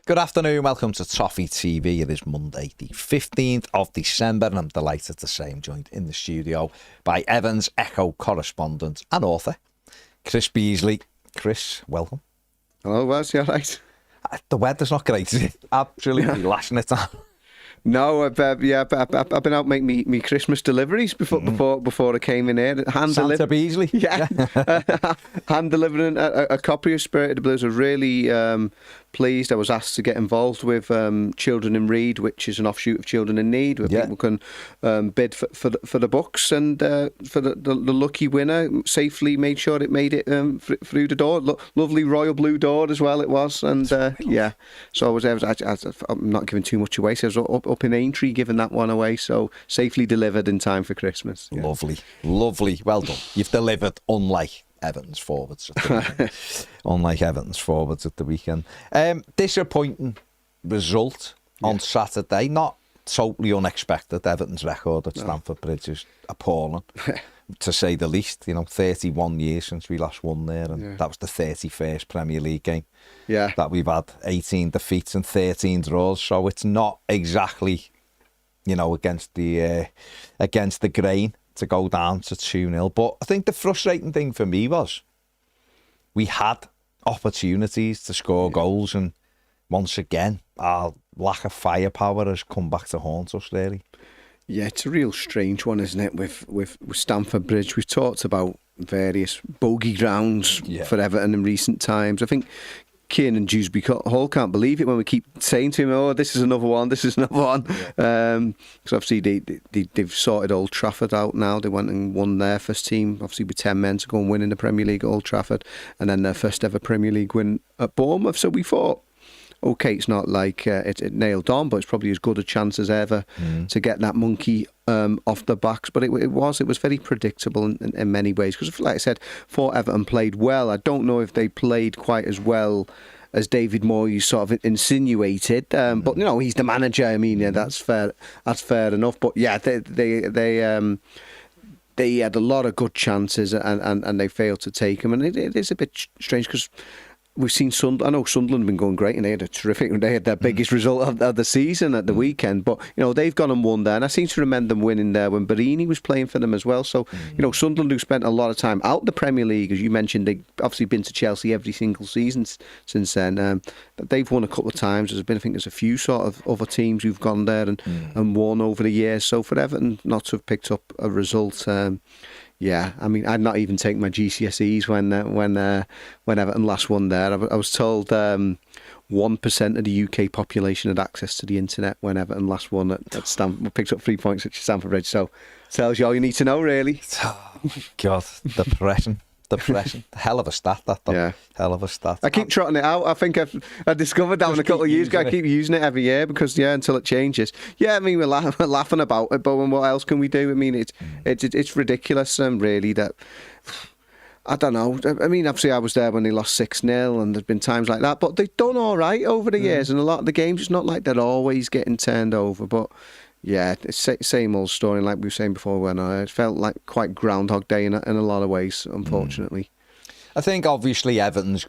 Good afternoon, welcome to Toffee TV. It is Monday, the 15th of December, and I'm delighted to say I'm joined in the studio by Everton's Echo correspondent and author, Chris Beasley. Chris, welcome. Hello, Wes, you all right? The weather's not great, is it? Absolutely lashing it down. No, I've been out making me Christmas deliveries before I came in here. Santa Beasley? Yeah. Hand delivering a copy of Spirit of the Blues. I was really pleased. I was asked to get involved with Children in Read, which is an offshoot of Children in Need, where people can bid for the books, and for the lucky winner safely made sure it made it through the door. Lovely royal blue door as well it was, and yeah. So I'm not giving too much away, so I was up in Aintree giving that one away, so safely delivered in time for Christmas. Yeah. Lovely, well done. You've delivered, unlike Everton's forwards at the weekend. Disappointing result on Saturday, not totally unexpected. Everton's record at Stamford Bridge is appalling, to say the least. 31 years since we last won there, and that was the 31st Premier League game that we've had. 18 defeats and 13 draws, so it's not exactly, against the grain to go down to 2-0. But I think the frustrating thing for me was we had opportunities to score goals, and once again our lack of firepower has come back to haunt us, really. Yeah, it's a real strange one, isn't it, with Stamford Bridge. We've talked about various bogey grounds for Everton in recent times. I think Kieran Dewsbury Hall can't believe it when we keep saying to him, "Oh, this is another one, this is another one." Because obviously they've sorted Old Trafford out now. They went and won their first team, obviously with 10 men, to go and win in the Premier League at Old Trafford, and then their first ever Premier League win at Bournemouth. So we thought, okay, it's not like it nailed on, but it's probably as good a chance as ever to get that monkey off the backs. But it was very predictable in many ways, because, like I said, thought Everton played well. I don't know if they played quite as well as David Moyes sort of insinuated, but he's the manager. I mean, that's fair enough. But yeah, they had a lot of good chances, and they failed to take them. And it is a bit strange, because we've seen I know Sunderland have been going great, and they had their biggest result of the season at the weekend. But they've gone and won there, and I seem to remember them winning there when Brien was playing for them as well. So Sunderland, who spent a lot of time out the Premier League, as you mentioned, they've obviously been to Chelsea every single season since then. They've won a couple of times. There's a few sort of other teams who've gone there and won over the years. So for Everton not to have picked up a result. Yeah, I mean, I'd not even take my GCSEs when Everton last won there. I was told 1% of the UK population had access to the internet when Everton last won at Stamford. Picked up 3 points at Stamford Bridge, so tells you all you need to know, really. Oh my God, depression. Hell of a stat, that though. Yeah. Hell of a stat. I keep trotting it out. I think I discovered that in a couple of years ago. I keep using it every year because until it changes. Yeah, I mean, we're laughing about it, but what else can we do? I mean, it's ridiculous, really, that I don't know. I mean, obviously I was there when they lost 6-0, and there's been times like that, but they've done all right over the years, and a lot of the games, it's not like they're always getting turned over, but yeah, it's the same old story. Like we were saying before, when it felt like quite Groundhog Day in a lot of ways, unfortunately. I think obviously the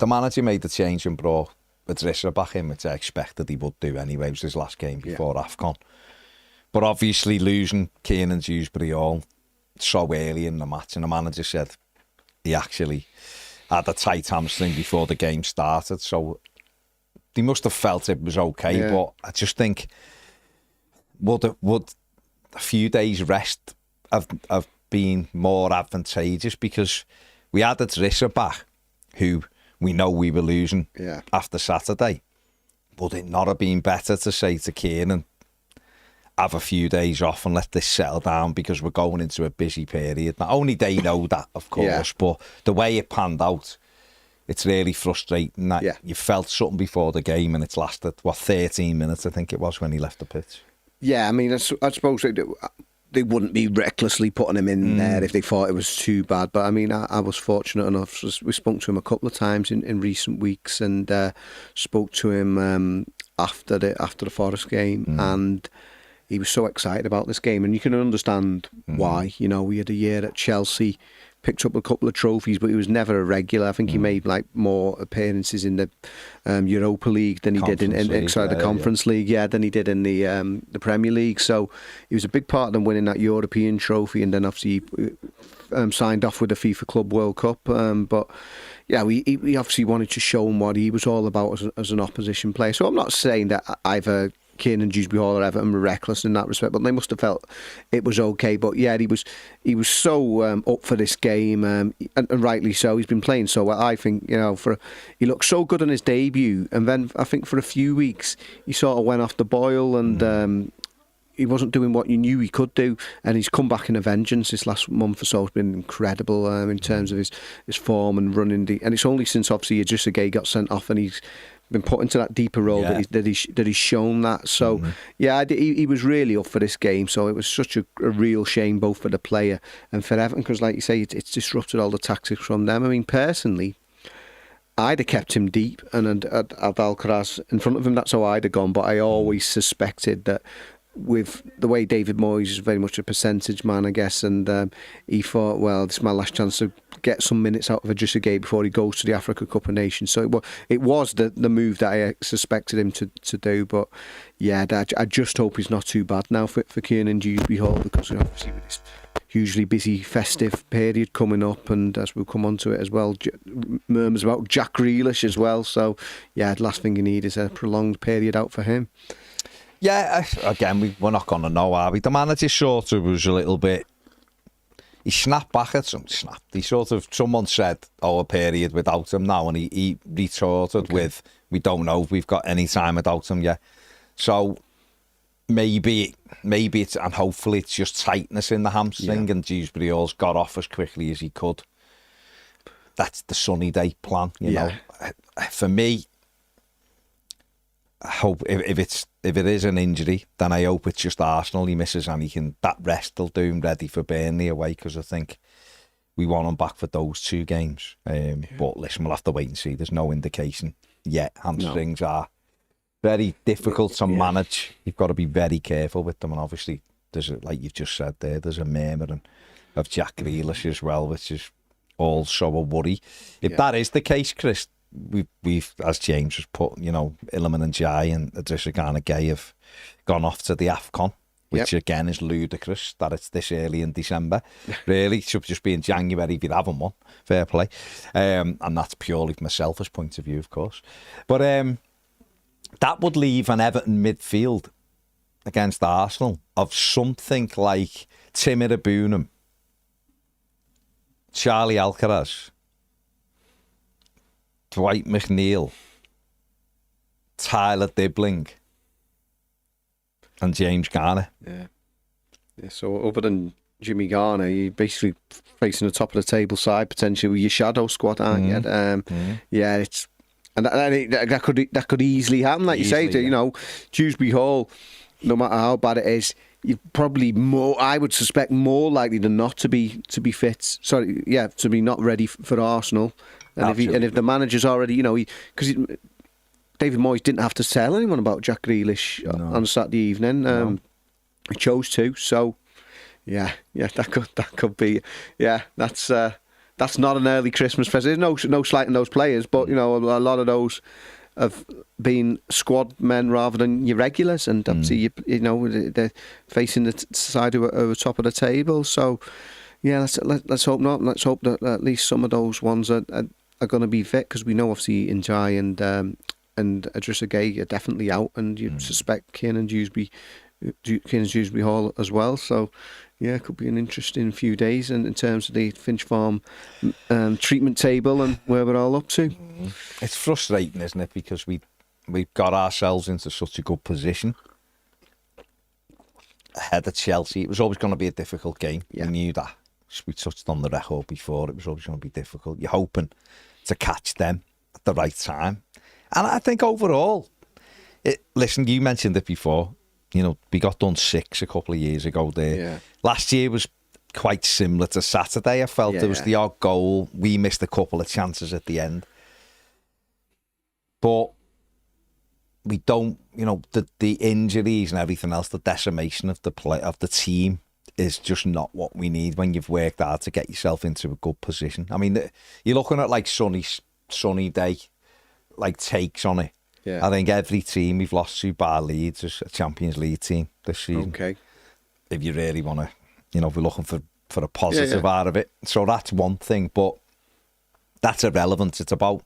manager made the change and brought Patricia back in, which I expected he would do anyway. It was his last game before AFCON. But obviously losing Kieran Dewsbury Hall so early in the match, and the manager said he actually had a tight hamstring before the game started, so they must have felt it was okay, but I just think would a few days rest have been more advantageous, because we had a Drisser back who we know we were losing after Saturday. Would it not have been better to say to Kieran, have a few days off and let this settle down, because we're going into a busy period? Not only they know that, of course, but the way it panned out, it's really frustrating that you felt something before the game, and it's lasted, 13 minutes, I think it was, when he left the pitch. Yeah, I mean, I suppose they wouldn't be recklessly putting him in there if they thought it was too bad. But I mean, I was fortunate enough. We spoke to him a couple of times in recent weeks, and spoke to him after the Forest game, and he was so excited about this game, and you can understand why. We had a year at Chelsea picked up a couple of trophies, but he was never a regular. I think he made like more appearances in the Europa League than he did in the Conference League, than he did in the Premier League. So he was a big part of them winning that European trophy, and then obviously signed off with the FIFA Club World Cup. But yeah, we obviously wanted to show him what he was all about as an opposition player. So I'm not saying that either Kiernan Dewsbury-Hall or Everton were reckless in that respect, but they must have felt it was okay. But yeah, he was so up for this game, and rightly so. He's been playing so well. I think, he looked so good on his debut, and then I think for a few weeks he sort of went off the boil, and he wasn't doing what you knew he could do, and he's come back in a vengeance. This last month or so has been incredible in terms of his form and running. And it's only since obviously Idrissa Gueye got sent off and he's been put into that deeper role that he's shown that. So he was really up for this game. So it was such a real shame both for the player and for Everton, because like you say, it's disrupted all the tactics from them. I mean, personally, I'd have kept him deep and had Alcaraz in front of him. That's how I'd have gone. But I always suspected that, with the way David Moyes is very much a percentage man, I guess, and he thought, well, this is my last chance to get some minutes out of Idrissa Gueye before he goes to the Africa Cup of Nations. So it was the move that I suspected him to do. But yeah, I just hope he's not too bad now for Kiernan Dewsbury-Hall, because obviously with this hugely busy festive period coming up, and as we'll come on to it as well, murmurs about Jack Grealish as well. So yeah, the last thing you need is a prolonged period out for him. Yeah, again, we're not going to know, are we? The manager sort of was a little bit... He snapped back at some... He sort of... Someone said, a period without him now, and he retorted with, we don't know if we've got any time without him yet. So maybe it's... And hopefully it's just tightness in the hamstring, and Dewsbury-Hall's got off as quickly as he could. That's the sunny day plan, you know. For me, I hope if it is an injury, then I hope it's just Arsenal he misses, and that rest will do him ready for Burnley away, because I think we want him back for those two games. But listen, we'll have to wait and see. There's no indication yet. Hamstrings are very difficult to manage. You've got to be very careful with them, and obviously like you've just said there's a murmur of Jack Grealish as well, which is also a worry. If that is the case, Chris, we've as James has put, Iliman and Ndiaye and Idrissa And Gueye have gone off to the AFCON, which again is ludicrous that it's this early in December. Really, it should just be in January if you're having one. Fair play. And that's purely from a selfish point of view, of course. But that would leave an Everton midfield against Arsenal of something like Timur Abunam, Charlie Alcaraz, Dwight McNeil, Tyler Dibling, and James Garner. Yeah, so other than Jimmy Garner, you're basically facing the top of the table side potentially with your shadow squad, aren't you? Yeah, it's that could easily happen, like you say. Dewsbury-Hall, no matter how bad it is, you're probably I would suspect more likely than not to be fit. To be not ready for Arsenal. And if the manager's already, because David Moyes didn't have to tell anyone about Jack Grealish on Saturday evening. He chose to, so that could be. Yeah, that's not an early Christmas present. There's no slighting those players, but a lot of those have been squad men rather than your regulars, and obviously they're facing the side who are top of the table. So yeah, let's hope not. Let's hope that at least some of those ones are going to be fit, because we know obviously Ndiaye and Idrissa Gueye are definitely out, and you suspect Kiernan Dewsbury-Hall as well. So yeah, it could be an interesting few days in terms of the Finch Farm treatment table and where we're all up to. It's frustrating, isn't it? Because we've got ourselves into such a good position ahead of Chelsea. It was always going to be a difficult game. We knew that. We touched on the record before. It was always going to be difficult. You're hoping to catch them at the right time. And I think overall, listen, you mentioned it before, we got done 6 a couple of years ago there. Yeah. Last year was quite similar to Saturday. I felt there was the odd goal. We missed a couple of chances at the end. But we don't, the injuries and everything else, the decimation of the team is just not what we need when you've worked hard to get yourself into a good position. I mean, you're looking at like sunny day, like takes on it. Yeah. I think every team we've lost to by Leeds is a Champions League team this season. Okay. If you really want to, you know, if we're looking for a positive out of it. So that's one thing, but that's irrelevant. It's about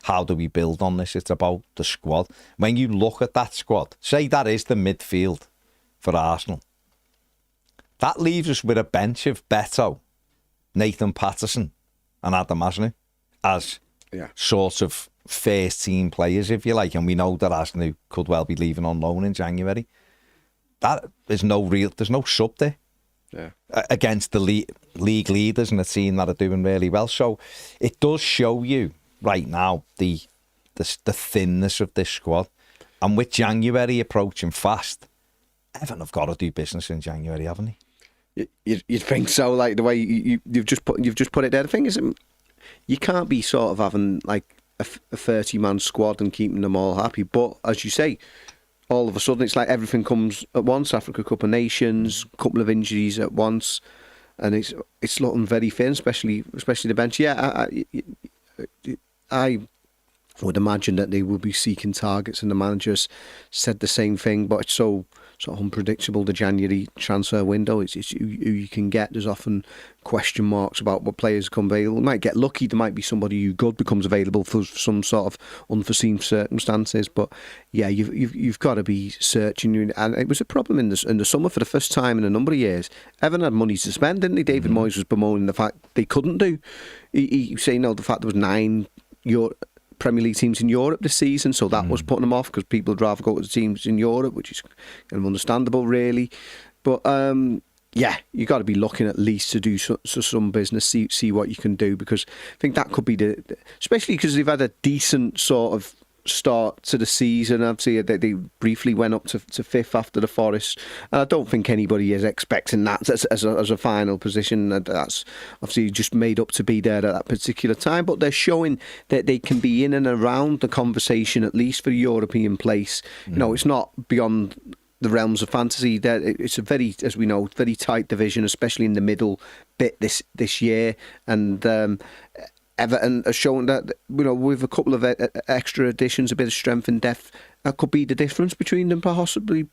how do we build on this? It's about the squad. When you look at that squad, say that is the midfield for Arsenal, that leaves us with a bench of Beto, Nathan Patterson and Adam Asnu as sort of first team players, if you like. And we know that Asnu could well be leaving on loan in January. There's no sub there against the league leaders and a team that are doing really well. So it does show you right now the thinness of this squad. And with January approaching fast, Everton have got to do business in January, haven't they? You'd think so, like the way you've just put it there. The thing is, you can't be sort of having like a 30-man squad and keeping them all happy. But as you say, all of a sudden it's like everything comes at once. Africa Cup of Nations, couple of injuries at once, and it's looking very thin, especially the bench. Yeah, I would imagine that they will be seeking targets, and the managers said the same thing. But it's so sort of unpredictable, the January transfer window. It's who you can get. There's often question marks about what players come available. You might get lucky. There might be somebody who good becomes available for some sort of unforeseen circumstances. But yeah, you've got to be searching. And it was a problem in the summer for the first time in a number of years. Everton had money to spend, didn't they? David Moyes was bemoaning the fact they couldn't do. He was saying, the fact there was 9 Premier League teams in Europe this season, so that was putting them off because people would rather go to the teams in Europe, which is kind of understandable, really. But yeah, you got to be looking at least to do some business, see what you can do, because I think that could be especially because they've had a decent sort of start to the season. Obviously, they briefly went up to 5th after the Forest, and I don't think anybody is expecting that as a final position. That's obviously just made up to be there at that particular time, but they're showing that they can be in and around the conversation, at least for a European place. You know, it's not beyond the realms of fantasy. It's a very, as we know, very tight division, especially in the middle bit this year, and Everton has shown that, with a couple of extra additions, a bit of strength and depth, that could be the difference between them possibly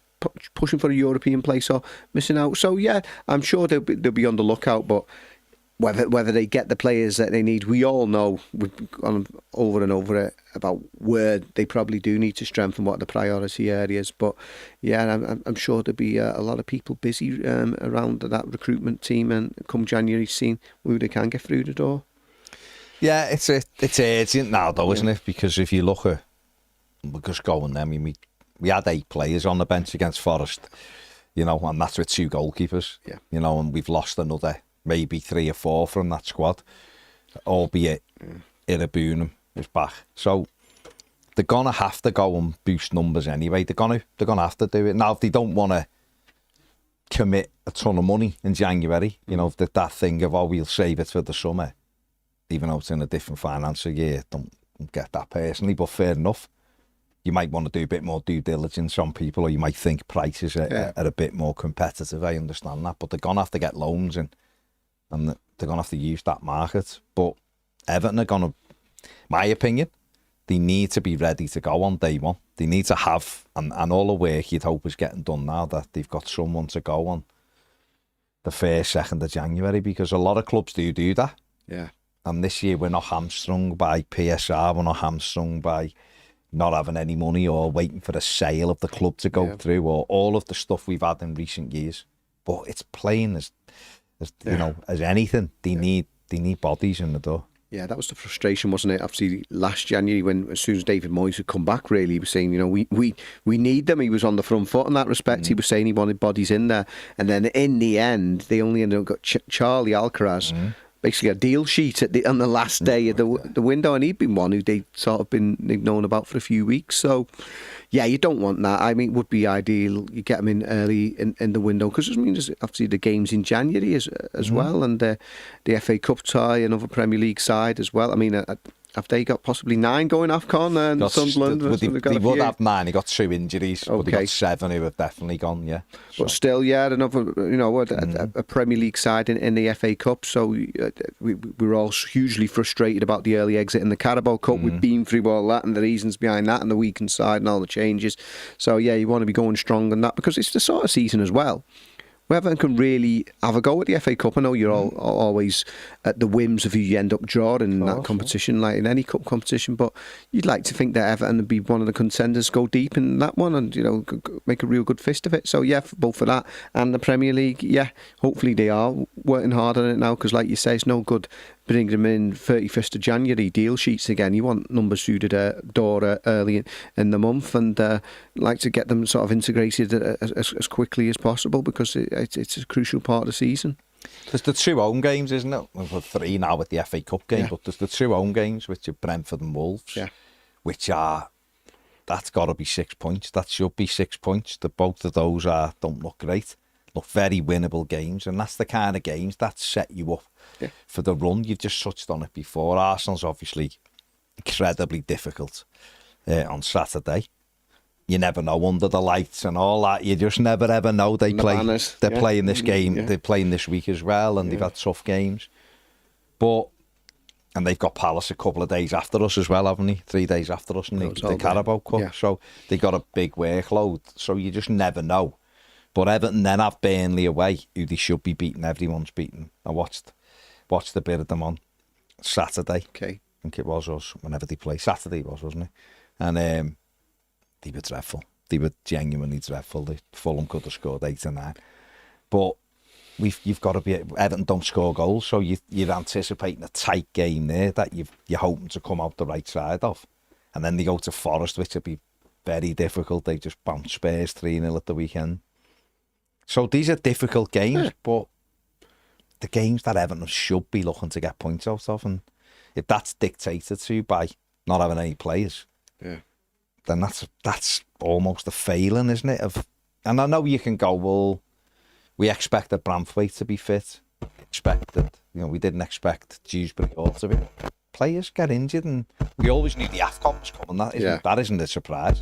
pushing for a European place or missing out. So yeah, I'm sure they'll be on the lookout, but whether they get the players that they need, we all know, we've gone over and over it about where they probably do need to strengthen, what are the priority areas. But yeah, I'm sure there'll be a lot of people busy around that recruitment team, and come January, seeing who they can get through the door. Yeah, it's urgent now, though, isn't it? Because if you look at, we're just going there. I mean, we had 8 players on the bench against Forest, and that's with 2 goalkeepers. Yeah. And we've lost another maybe 3 or 4 from that squad, albeit Irabunum is back. So they're gonna have to go and boost numbers anyway. They're gonna have to do it now. If they don't want to commit a ton of money in January, that thing of we'll save it for the summer. Even though it's in a different financial year, don't get that personally, but fair enough. You might want to do a bit more due diligence on people, or you might think prices are a bit more competitive. I understand that, but they're going to have to get loans in, and they're going to have to use that market. But Everton are going to, my opinion, they need to be ready to go on day one. They need to have, and all the work you'd hope is getting done now, that they've got someone to go on the 1st, 2nd of January, because a lot of clubs do that. Yeah. And this year we're not hamstrung by PSR, we're not hamstrung by not having any money or waiting for the sale of the club to go through, or all of the stuff we've had in recent years. But it's plain as anything. They need bodies in the door. Yeah, that was the frustration, wasn't it? Obviously, last January, as soon as David Moyes had come back, really, he was saying, we need them. He was on the front foot in that respect. He was saying he wanted bodies in there. And then in the end, they only ended up got Charlie Alcaraz, basically a deal sheet on the last day of the window, and he'd been one who they've known about for a few weeks. So yeah, you don't want that. I mean, it would be ideal you get them in early in the window, because there's obviously the games in January as well, and the FA Cup tie, another Premier League side as well. I mean, have they got possibly 9 going AFCON and Sunderland? They would have 9. He got 2 injuries, but they got 7 who have definitely gone. Yeah, but still, another a Premier League side in the FA Cup. So we're all hugely frustrated about the early exit in the Carabao Cup. We've been through all that and the reasons behind that and the weakened side and all the changes. So you want to be going strong on that because it's the sort of season as well where Everton can really have a go at the FA Cup. I know you're all always at the whims of who you end up drawing in that competition, like in any cup competition, but you'd like to think that Everton would be one of the contenders, go deep in that one and, make a real good fist of it. So, both for that and the Premier League, hopefully they are working hard on it now because, like you say, it's no good bring them in 31st of January deal sheets again. You want numbers through the door early in the month and like to get them sort of integrated as quickly as possible because it's a crucial part of the season. There's the 2 home games, isn't it? We've 3 now with the FA Cup game, but there's the 2 home games, which are Brentford and Wolves, which are, that's got to be 6 points. That should be 6 points. Both of those don't look great. Look very winnable games, and that's the kind of games that set you up for the run. You've just touched on it before. Arsenal's obviously incredibly difficult on Saturday. You never know under the lights and all that. You just never ever know. They're playing this game. They're playing this week as well, and they've had tough games. And they've got Palace a couple of days after us as well, haven't they? 3 days after us in the Carabao Cup. So they got a big workload. So you just never know. But Everton then have Burnley away, who they should be beating. Everyone's beaten. I watched a bit of them on Saturday. Okay. I think it was us, whenever they play. Saturday was, wasn't it? And they were dreadful. They were genuinely dreadful. Fulham could have scored 8 or 9. But you've got to be... Everton don't score goals, so you're anticipating a tight game there that you're hoping to come out the right side of. And then they go to Forest, which would be very difficult. They just bounced Spurs 3-0 at the weekend. So these are difficult games, but the games that Everton should be looking to get points out of, and if that's dictated to by not having any players, then that's almost a failing, isn't it? And I know you can go, well, we expected Branthwaite to be fit. We didn't expect Dewsbury Hall to be. Players get injured, and we always knew the AFCON was coming. That isn't a surprise.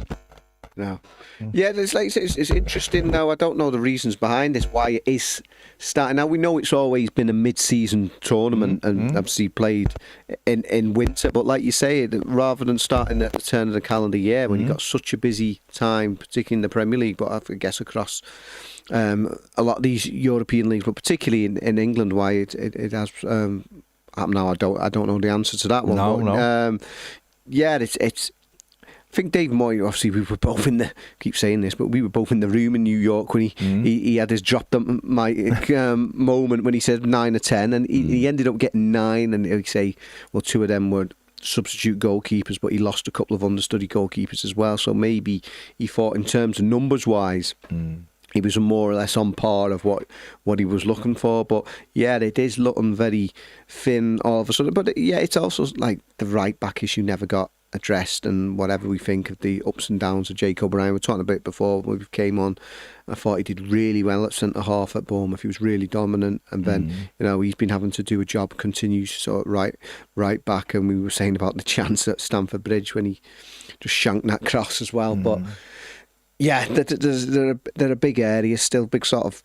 No. It's interesting now. I don't know the reasons behind this, why it is starting now. We know it's always been a mid-season tournament and obviously played in winter, but like you say, rather than starting at the turn of the calendar year when you've got such a busy time, particularly in the Premier League, but I guess across a lot of these European leagues, but particularly in England, why it has happened now. I don't know the answer to that one. No. It's I think Dave Moy, obviously we were both in the, I keep saying this, but we were both in the room in New York when he had his drop the mic moment when he said 9 or 10, and he ended up getting 9, and he'd say, well, 2 of them were substitute goalkeepers, but he lost a couple of understudy goalkeepers as well, so maybe he thought in terms of numbers wise, he was more or less on par of what he was looking for. But it is looking very thin all of a sudden. But it's also like the right back issue never got addressed, and whatever we think of the ups and downs of Jacob Brien, we were talking about before when we came on, I thought he did really well at centre half at Bournemouth. He was really dominant, and then he's been having to do a job, continues sort of right back, and we were saying about the chance at Stamford Bridge when he just shanked that cross as well. But there are big areas still, big sort of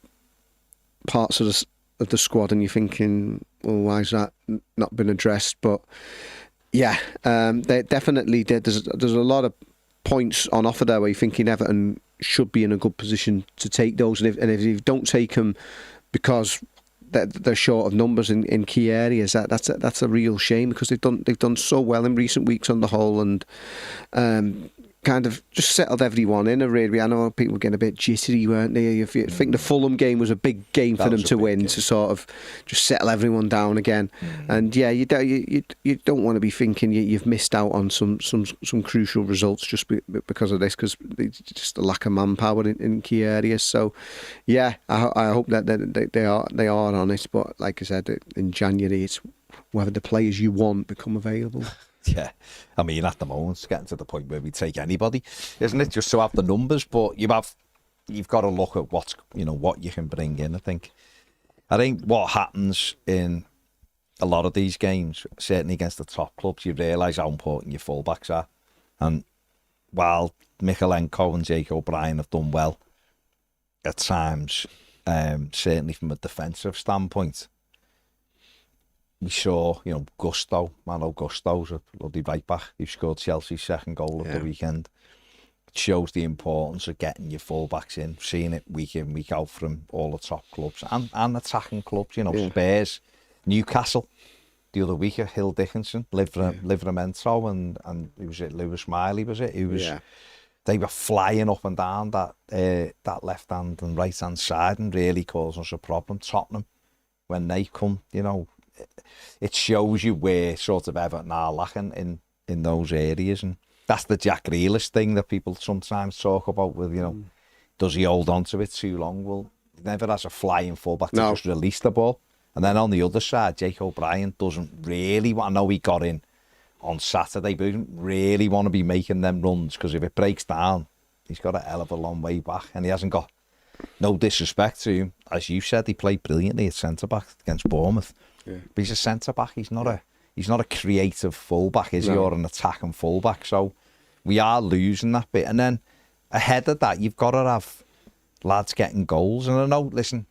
parts of the squad, and you're thinking, well, why has that not been addressed? But they definitely did. There's a lot of points on offer there where you're thinking Everton should be in a good position to take those, and if you don't take them because they're short of numbers in key areas, that's a real shame, because they've done so well in recent weeks on the whole, and kind of just settled everyone in. Really, I know people were getting a bit jittery, weren't they? I think the Fulham game was a big game for them to win, to sort of just settle everyone down again. And you don't want to be thinking you've missed out on some crucial results just because of this, because just the lack of manpower in key areas. So I hope that they are on it. But like I said, in January, it's whether the players you want become available. Yeah, I mean, at the moment, it's getting to the point where we take anybody, isn't it? Just to have the numbers, but you've got to look at what you can bring in. I think what happens in a lot of these games, certainly against the top clubs, you realise how important your fullbacks are. And while Mykolenko and Jake O'Brien have done well at times, certainly from a defensive standpoint, we saw, Malo Gusto's a bloody right back who scored Chelsea's second goal of the weekend. It shows the importance of getting your fullbacks in, seeing it week in, week out from all the top clubs and attacking clubs, Spurs, Newcastle, the other week, Hill Dickinson, Livramento, and who was it, Lewis Miley, was it? They were flying up and down that left hand and right hand side and really causing us a problem. Tottenham, when they come, it shows you where sort of Everton are lacking in those areas, and that's the Jack Grealish thing that people sometimes talk about with, does he hold on to it too long? Well, he never has a flying fullback to just release the ball. And then on the other side, Jake O'Brien doesn't really want, I know he got in on Saturday, but he doesn't really want to be making them runs, because if it breaks down, he's got a hell of a long way back, and he hasn't got, no disrespect to him, as you said, he played brilliantly at centre-back against Bournemouth. Yeah. But he's a centre-back, he's not a creative full-back, is he, or an attacking full-back? So we are losing that bit. And then ahead of that, you've got to have lads getting goals. And I know, listen,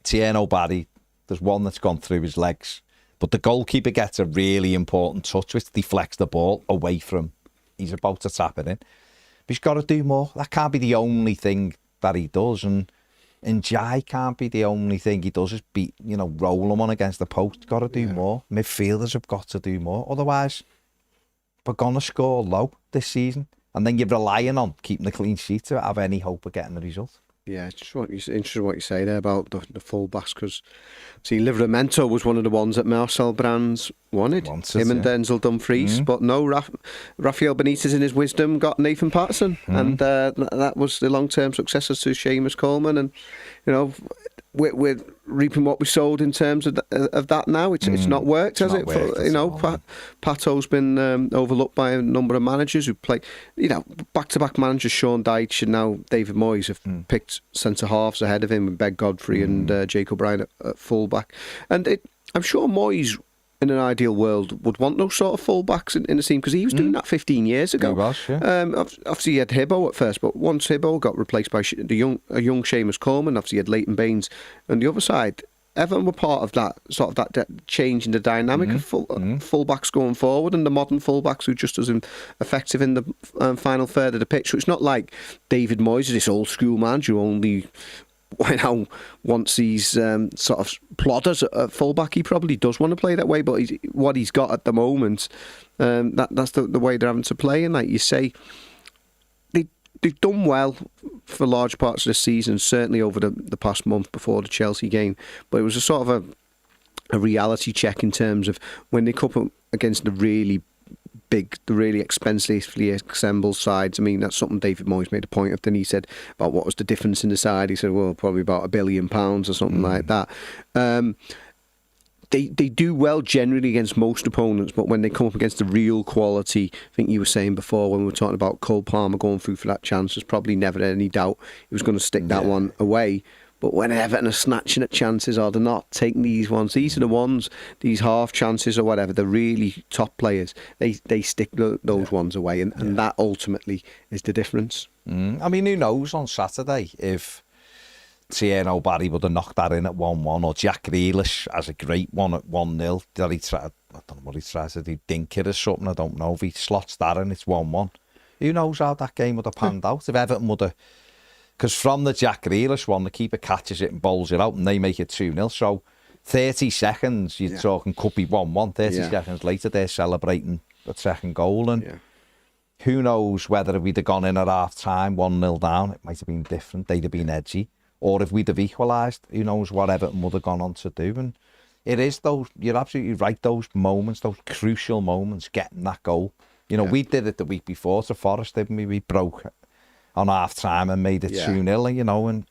Tierney Barry, there's one that's gone through his legs, but the goalkeeper gets a really important touch, which deflects the ball away from, he's about to tap it in. But he's got to do more. That can't be the only thing that he does. And Ndiaye can't be the only thing he does is roll him on against the post. Got to do more. Midfielders have got to do more. Otherwise, we're going to score low this season. And then you're relying on keeping the clean sheet to have any hope of getting the result. Yeah, it's just interesting what you say there about the full-backs, because Livramento was one of the ones that Marcel Brands wanted. And Denzel Dumfries. But no, Rafael Benitez in his wisdom got Nathan Patterson. And that was the long-term successor to Seamus Coleman. And, we're reaping what we sowed in terms of that now. It's not worked, has it? Pato's been overlooked by a number of managers who play, back-to-back managers. Sean Dyche and now David Moyes have picked centre-halves ahead of him with Ben Godfrey and Jake O'Brien at full-back. And I'm sure Moyes, in an ideal world, would want those sort of full-backs in the team, because he was doing that 15 years ago. He was, yeah. Obviously, he had Hibbo at first, but once Hibbo got replaced by a young Seamus Coleman, obviously he had Leighton Baines on the other side. Everton were part of that sort of that change in the dynamic of full-backs going forward, and the modern full-backs who are just as effective in the final third of the pitch. So it's not like David Moyes is this old-school man who only once he's sort of plodders at fullback. He probably does want to play that way, but what he's got at the moment, that's the way they're having to play. And like you say, they've done well for large parts of the season, certainly over the past month before the Chelsea game. But it was a sort of a reality check in terms of when they come up against the really expensively assembled sides. I mean, that's something David Moyes made a point of. Then he said about what was the difference in the side. He said, well, probably about £1 billion or something like that. They do well generally against most opponents, but when they come up against the real quality, I think you were saying before when we were talking about Cole Palmer going through for that chance, there's probably never any doubt he was going to stick that one away. But when Everton are snatching at chances, or they're not taking these ones, these are the ones, these half chances or whatever, the really top players, they stick those ones away, and that ultimately is the difference. I mean, who knows on Saturday if Tierney Barry would have knocked that in at 1-1, or Jack Grealish has a great one at 1-0. I don't know what he tries to do, dink it or something, I don't know. If he slots that in, it's 1-1. Who knows how that game would have panned out if Everton would have... Because from the Jack Grealish one, the keeper catches it and bowls it out, and they make it 2-0. So 30 seconds, you're talking, could be 1-1. 30 seconds later, they're celebrating the second goal. And who knows whether we'd have gone in at half-time, 1-0 down, it might have been different. They'd have been edgy. Or if we'd have equalised, who knows what Everton would have gone on to do. And it is those, you're absolutely right, those moments, those crucial moments, getting that goal. We did it the week before to Forest, didn't we? We broke on half-time and made it 2-0, and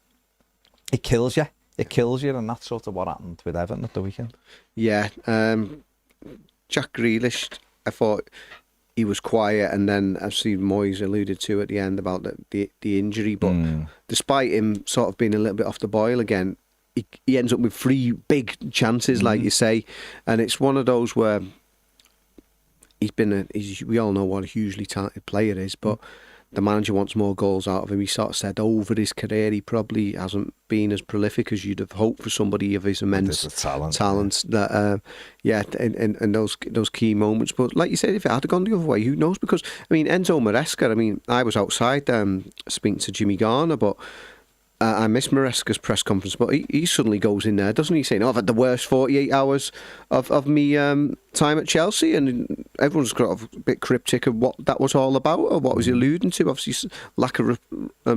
it kills you. It kills you, and that's sort of what happened with Everton at the weekend. Yeah, Jack Grealish, I thought he was quiet, and then as Moyes alluded to at the end about the injury, but despite him sort of being a little bit off the boil again, he ends up with 3 big chances, like you say, and it's one of those where we all know what a hugely talented player is, but the manager wants more goals out of him. He sort of said over his career he probably hasn't been as prolific as you'd have hoped for somebody of his immense talent. That in those key moments. But like you said, if it had gone the other way, who knows? Because I mean, Enzo Maresca. I mean, I was outside speaking to Jimmy Garner, but I missed Maresca's press conference, but he suddenly goes in there, doesn't he, saying, I've had the worst 48 hours of me time at Chelsea, and everyone's got a bit cryptic of what that was all about, or what was he alluding to. Obviously, lack of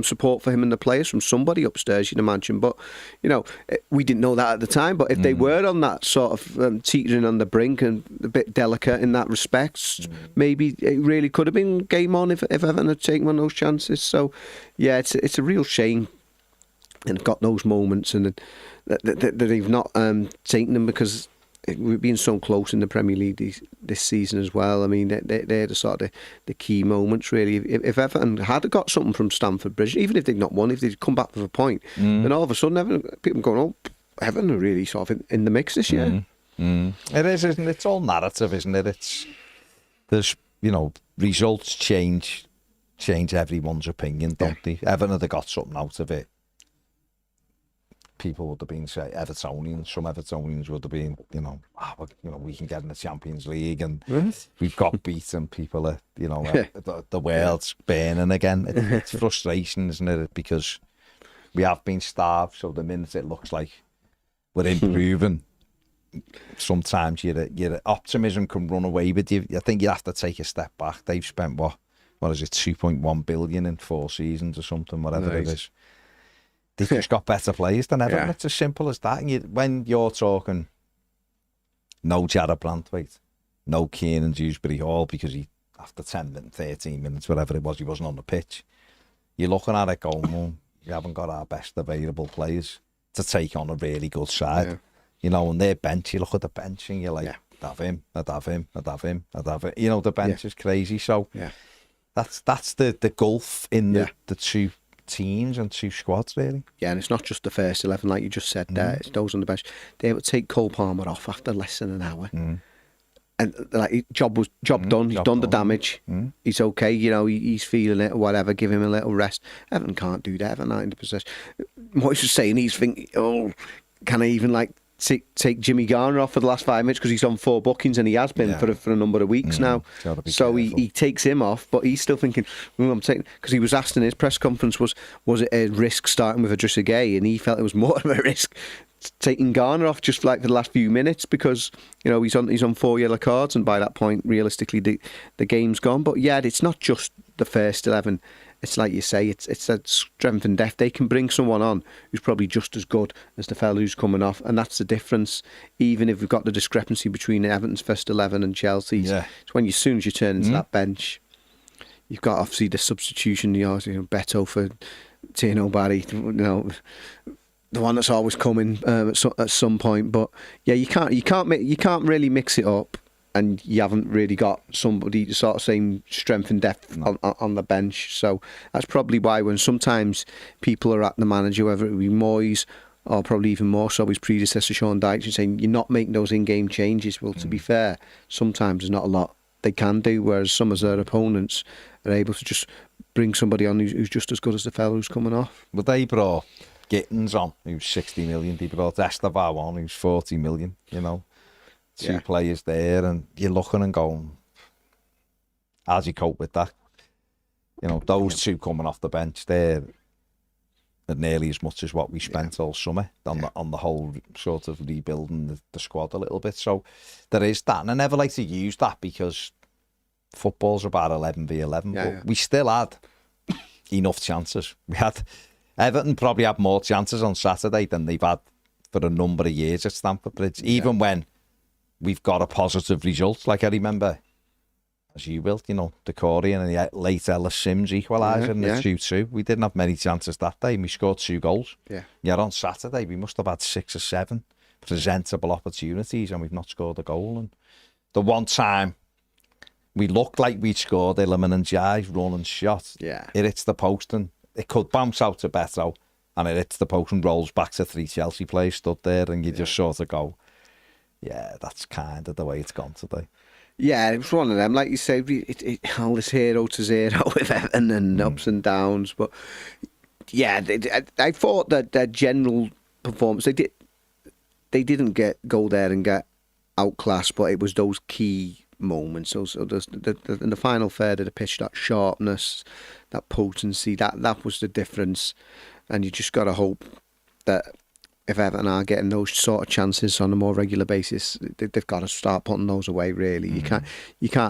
support for him and the players from somebody upstairs, you'd imagine. But, we didn't know that at the time, but if they were on that sort of teetering on the brink and a bit delicate in that respect, maybe it really could have been game on if Everton had taken one of those chances. So, yeah, it's a real shame. And got those moments, and that they've not taken them, because we've been so close in the Premier League this season as well. I mean, they're the sort of the key moments, really. If Everton had got something from Stamford Bridge, even if they'd not won, if they'd come back with a point, then all of a sudden, people going, "Oh, Everton are really sort of in the mix this year." It is, isn't it? It's all narrative, isn't it? There's results change everyone's opinion, don't they? Everton had got something out of it. People would have been, say, Evertonians. Some Evertonians would have been, we can get in the Champions League, and we've got beaten. People are, the world's burning again. It's frustration, isn't it? Because we have been starved. So the minute it looks like we're improving, sometimes your optimism can run away with you. I think you have to take a step back. They've spent what is it, 2.1 billion in 4 seasons or something, whatever it is. They've just got better players than Everton. It's as simple as that. And when you're talking no Jarrod Branthwaite, no Kiernan Dewsbury Hall, because after 10 minutes, 13 minutes, whatever it was, he wasn't on the pitch. You're looking at it going, well, we haven't got our best available players to take on a really good side. On their bench, you look at the bench and you're like, I'd have him. The bench is crazy. So that's the gulf in the two teams and 2 squads, really. Yeah, and it's not just the first 11, like you just said there. It's those on the bench. They would take Cole Palmer off after less than an hour. And job done. He's done the damage. He's okay. He's feeling it or whatever. Give him a little rest. Everton can't do that. Everton aren't in the possession. What he's saying, he's thinking, can I even take Jimmy Garner off for the last 5 minutes, because he's on 4 bookings, and he has been for a number of weeks now. So he takes him off, but he's still thinking, I'm taking, because he was asked in his press conference, was it a risk starting with Idrissa Gueye, and he felt it was more of a risk taking Garner off just for the last few minutes, because he's on 4 yellow cards, and by that point realistically the game's gone. But yeah, it's not just the first 11. It's like you say, it's that strength and depth. They can bring someone on who's probably just as good as the fellow who's coming off, and that's the difference. Even if we've got the discrepancy between Everton's first 11 and Chelsea's, it's when as soon as you turn into that bench, you've got obviously the substitution, Beto for Tino Barry, the one that's always coming at some point. But yeah, you can't really mix it up. And you haven't really got somebody the sort of same strength and depth on the bench. So that's probably why when sometimes people are at the manager, whether it be Moyes or probably even more so his predecessor Sean Dyche, and saying you're not making those in-game changes. Well, to be fair, sometimes there's not a lot they can do, whereas some of their opponents are able to just bring somebody on who's just as good as the fellow who's coming off. But they brought Gittins on, who's 60 million. They brought Estevar on, who's 40 million, 2 players there, and you're looking and going, how's he cope with that? Those 2 coming off the bench there are nearly as much as what we spent all summer on the whole sort of rebuilding the squad a little bit. So there is that, and I never like to use that because football's about 11v11, but we still had enough chances. Everton probably had more chances on Saturday than they've had for a number of years at Stamford Bridge, even when we've got a positive result. Like I remember, as you will, Decore and the late Ellis Sims equaliser and the 2-2. We didn't have many chances that day, and we scored 2 goals. Yet on Saturday, we must have had 6 or 7 presentable opportunities, and we've not scored a goal. And the one time we looked like we'd scored, Ndiaye run and shot. It hits the post, and it could bounce out to Beto, and it hits the post and rolls back to 3 Chelsea players stood there, and you just sort of go, yeah, that's kind of the way it's gone today. Yeah, it was one of them. Like you say, all this 0-0 with Everton and ups and downs. But yeah, I thought that their general performance, they didn't go there and get outclassed, but it was those key moments. So in the final third of the pitch, that sharpness, that potency, that was the difference. And you just got to hope that if Everton are getting those sort of chances on a more regular basis, they've got to start putting those away. Really, you can't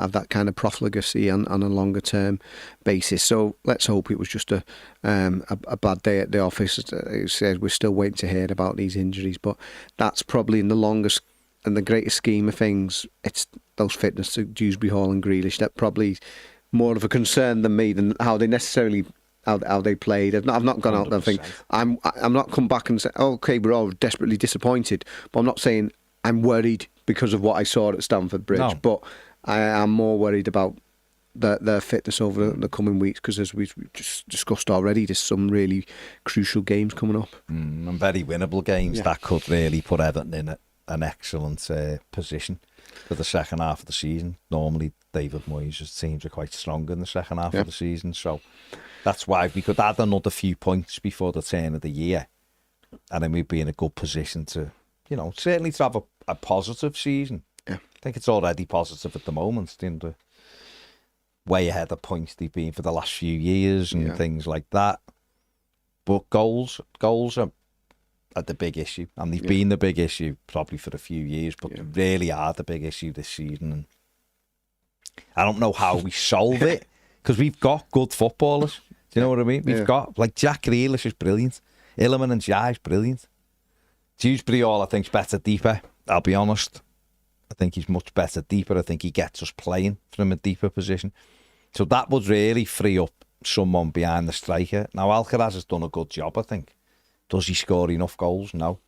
have that kind of profligacy on a longer term basis. So let's hope it was just a bad day at the office. It says we're still waiting to hear about these injuries, but that's probably in the longest and the greatest scheme of things. It's those fitness to Dewsbury Hall and Grealish that probably more of a concern than me than how they necessarily. How they played. I've not gone out there and think I'm not come back and say, oh, okay, we're all desperately disappointed. But I'm not saying I'm worried because of what I saw at Stamford Bridge. No. But I am more worried about their fitness over the coming weeks, because as we've just discussed already, there's some really crucial games coming up. And very winnable games that could really put Everton in an excellent position for the second half of the season. Normally, David Moyes' teams are quite strong in the second half of the season, so that's why we could add another few points before the turn of the year, and then we'd be in a good position to, certainly to have a positive season. Yeah. I think it's already positive at the moment. The way ahead of points they've been for the last few years and things like that. But goals are the big issue, and they've been the big issue probably for a few years, but they really are the big issue this season. And I don't know how we solve it, because we've got good footballers. Do you know what I mean? We've got, like, Jack Grealish is brilliant. Illiman and Ndiaye is brilliant. Dewsbury Hall, I think, is better deeper. I'll be honest. I think he's much better deeper. I think he gets us playing from a deeper position. So that would really free up someone behind the striker. Now, Alcaraz has done a good job, I think. Does he score enough goals? No.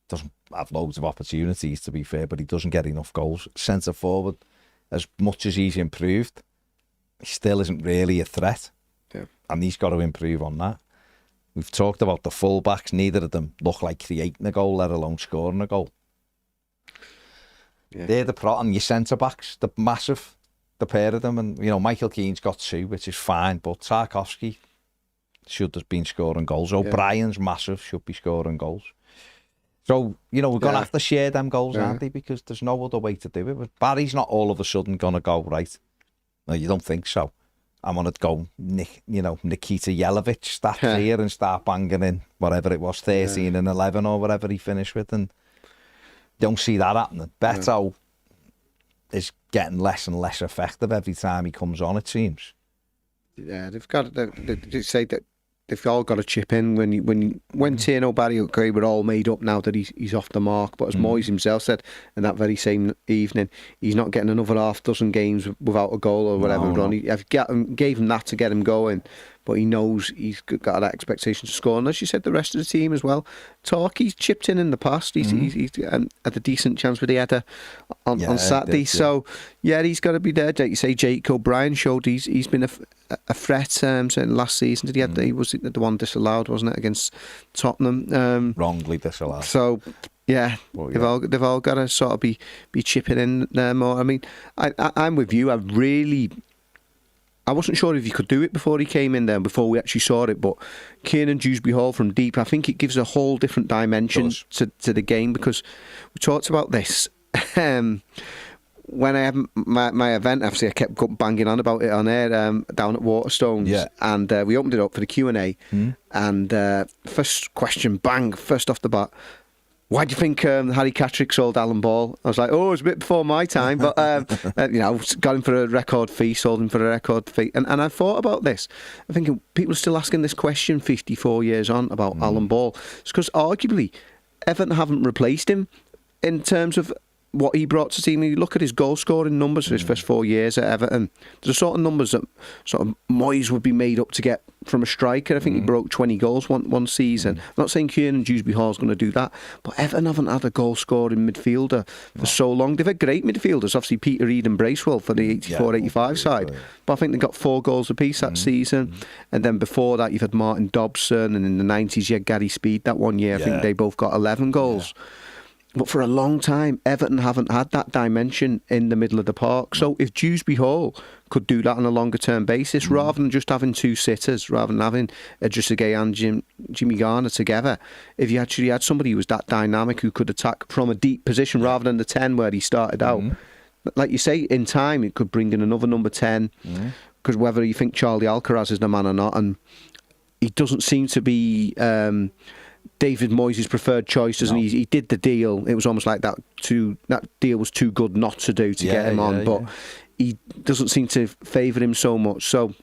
Doesn't have loads of opportunities, to be fair, but he doesn't get enough goals. Centre forward, as much as he's improved, he still isn't really a threat. Yeah. And he's got to improve on that. We've talked about the fullbacks. Neither of them look like creating a goal, let alone scoring a goal. Yeah. They're the and your centre-backs, the massive, the pair of them. And, Michael Keane's got 2, which is fine, but Tarkowski should have been scoring goals. Brien's massive, should be scoring goals. So, we're going to have to share them goals, aren't they? Because there's no other way to do it. But Barry's not all of a sudden going to go, right, no, you don't think so. I'm going to go, Nikita Jelavic stats here and start banging in whatever it was, 13 and 11 or whatever he finished with. And don't see that happening. Beto is getting less and less effective every time he comes on, it seems. Yeah, they say that they've all got to chip in when Tino, Barry, okay, we're all made up now that he's off the mark. But as Moyes himself said in that very same evening, he's not getting another half dozen games without a goal or whatever. No. He gave him that to get him going, but he knows he's got that expectation to score. And as you said, the rest of the team as well. He's chipped in the past. He's had a decent chance with the header on Saturday. So he's got to be there. Like you say, Jake O'Brien showed he's been a threat certainly last season. Did he have he was the one disallowed, wasn't it, against Tottenham? Wrongly disallowed. So they've all got to sort of be chipping in there more. I mean, I'm with you. I wasn't sure if he could do it before he came in there, before we actually saw it, but Kiernan Dewsbury Hall from deep, I think it gives a whole different dimension to the game, because we talked about this when I had my event. Obviously I kept banging on about it on air down at Waterstones, and we opened it up for the Q&A, and first question, bang, first off the bat, why do you think Harry Catterick sold Alan Ball? I was like, it was a bit before my time, but got him for a record fee, sold him for a record fee. And I thought about this. I'm thinking, people are still asking this question 54 years on about Alan Ball. It's because arguably Everton haven't replaced him in terms of what he brought to the team. You look at his goal scoring numbers for his first 4 years at Everton. There's sort of numbers that sort of Moyes would be made up to get from a striker. I think he broke 20 goals one season. I'm not saying Kieran Dewsbury-Hall's going to do that, but Everton haven't had a goal-scoring midfielder for so long. They've had great midfielders, obviously Peter Reid and Bracewell for the 84-85 side, but I think they got 4 goals apiece that season. And then before that, you've had Martin Dobson, and in the 90s, you had Gary Speed that one year. I think they both got 11 goals. But for a long time, Everton haven't had that dimension in the middle of the park. So if Dewsbury-Hall could do that on a longer term basis, rather than just having 2 sitters, rather than having Idrissa Gueye and Jimmy Garner together, if you actually had somebody who was that dynamic, who could attack from a deep position rather than the 10 where he started out, like you say, in time it could bring in another number 10. Because whether you think Charlie Alcaraz is the man or not, and he doesn't seem to be David Moyes' preferred choice, doesn't he? He did the deal. It was almost like that deal was too good not to do to get him on, but he doesn't seem to favour him so much. So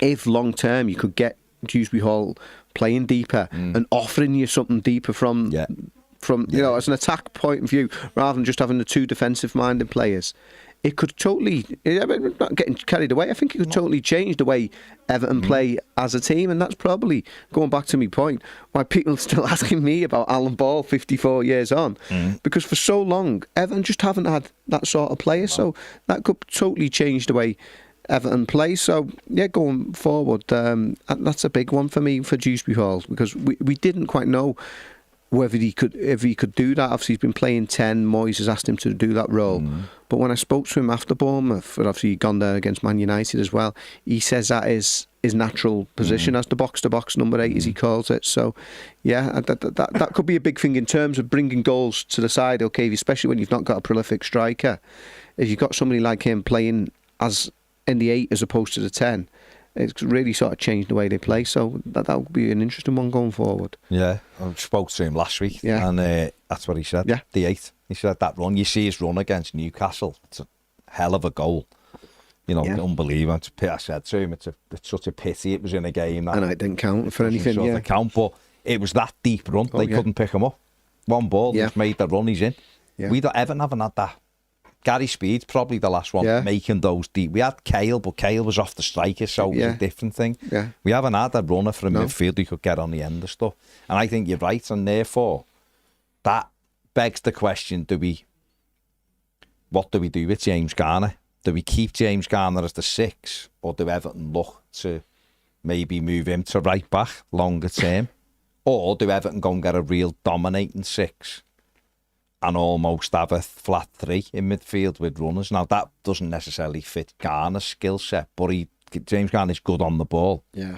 if long term you could get Dewsbury-Hall playing deeper and offering you something deeper from you know, as an attack point of view, rather than just having the 2 defensive minded players, it could totally, I'm not getting carried away, I think it could totally change the way Everton play as a team. And that's probably, going back to my point, why people are still asking me about Alan Ball 54 years on. Because for so long, Everton just haven't had that sort of player. So that could totally change the way Everton play. So, yeah, going forward, that's a big one for me, for Dewsbury-Hall, because we didn't quite know whether he could do that. Obviously he's been playing 10. Moyes has asked him to do that role, but when I spoke to him after Bournemouth, and obviously he'd gone there against Man United as well, he says that is his natural position as the box-to-box number 8, as he calls it. So yeah, that could be a big thing in terms of bringing goals to the side, okay, especially when you've not got a prolific striker. If you've got somebody like him playing as in the 8 as opposed to the 10, it's really sort of changed the way they play. So that would be an interesting one going forward. Yeah, I spoke to him last week, and that's what he said. Yeah. The 8. He said that run, you see his run against Newcastle, it's a hell of a goal. You know, unbelievable. I said to him, it's such a pity it was in a game. And it didn't count for anything, but it was that deep run, they couldn't pick him up. One ball, just made the run, he's in. Everton haven't had that. Gary Speed's probably the last one making those deep. We had Cale, but Cale was off the striker, so it was a different thing. We haven't had a runner from midfield who could get on the end of stuff. And I think you're right, and therefore, that begs the question, what do we do with James Garner? Do we keep James Garner as the 6, or do Everton look to maybe move him to right back longer term? Or do Everton go and get a real dominating 6? And almost have a flat 3 in midfield with runners. Now, that doesn't necessarily fit Garner's skill set, but James Garner's good on the ball. Yeah.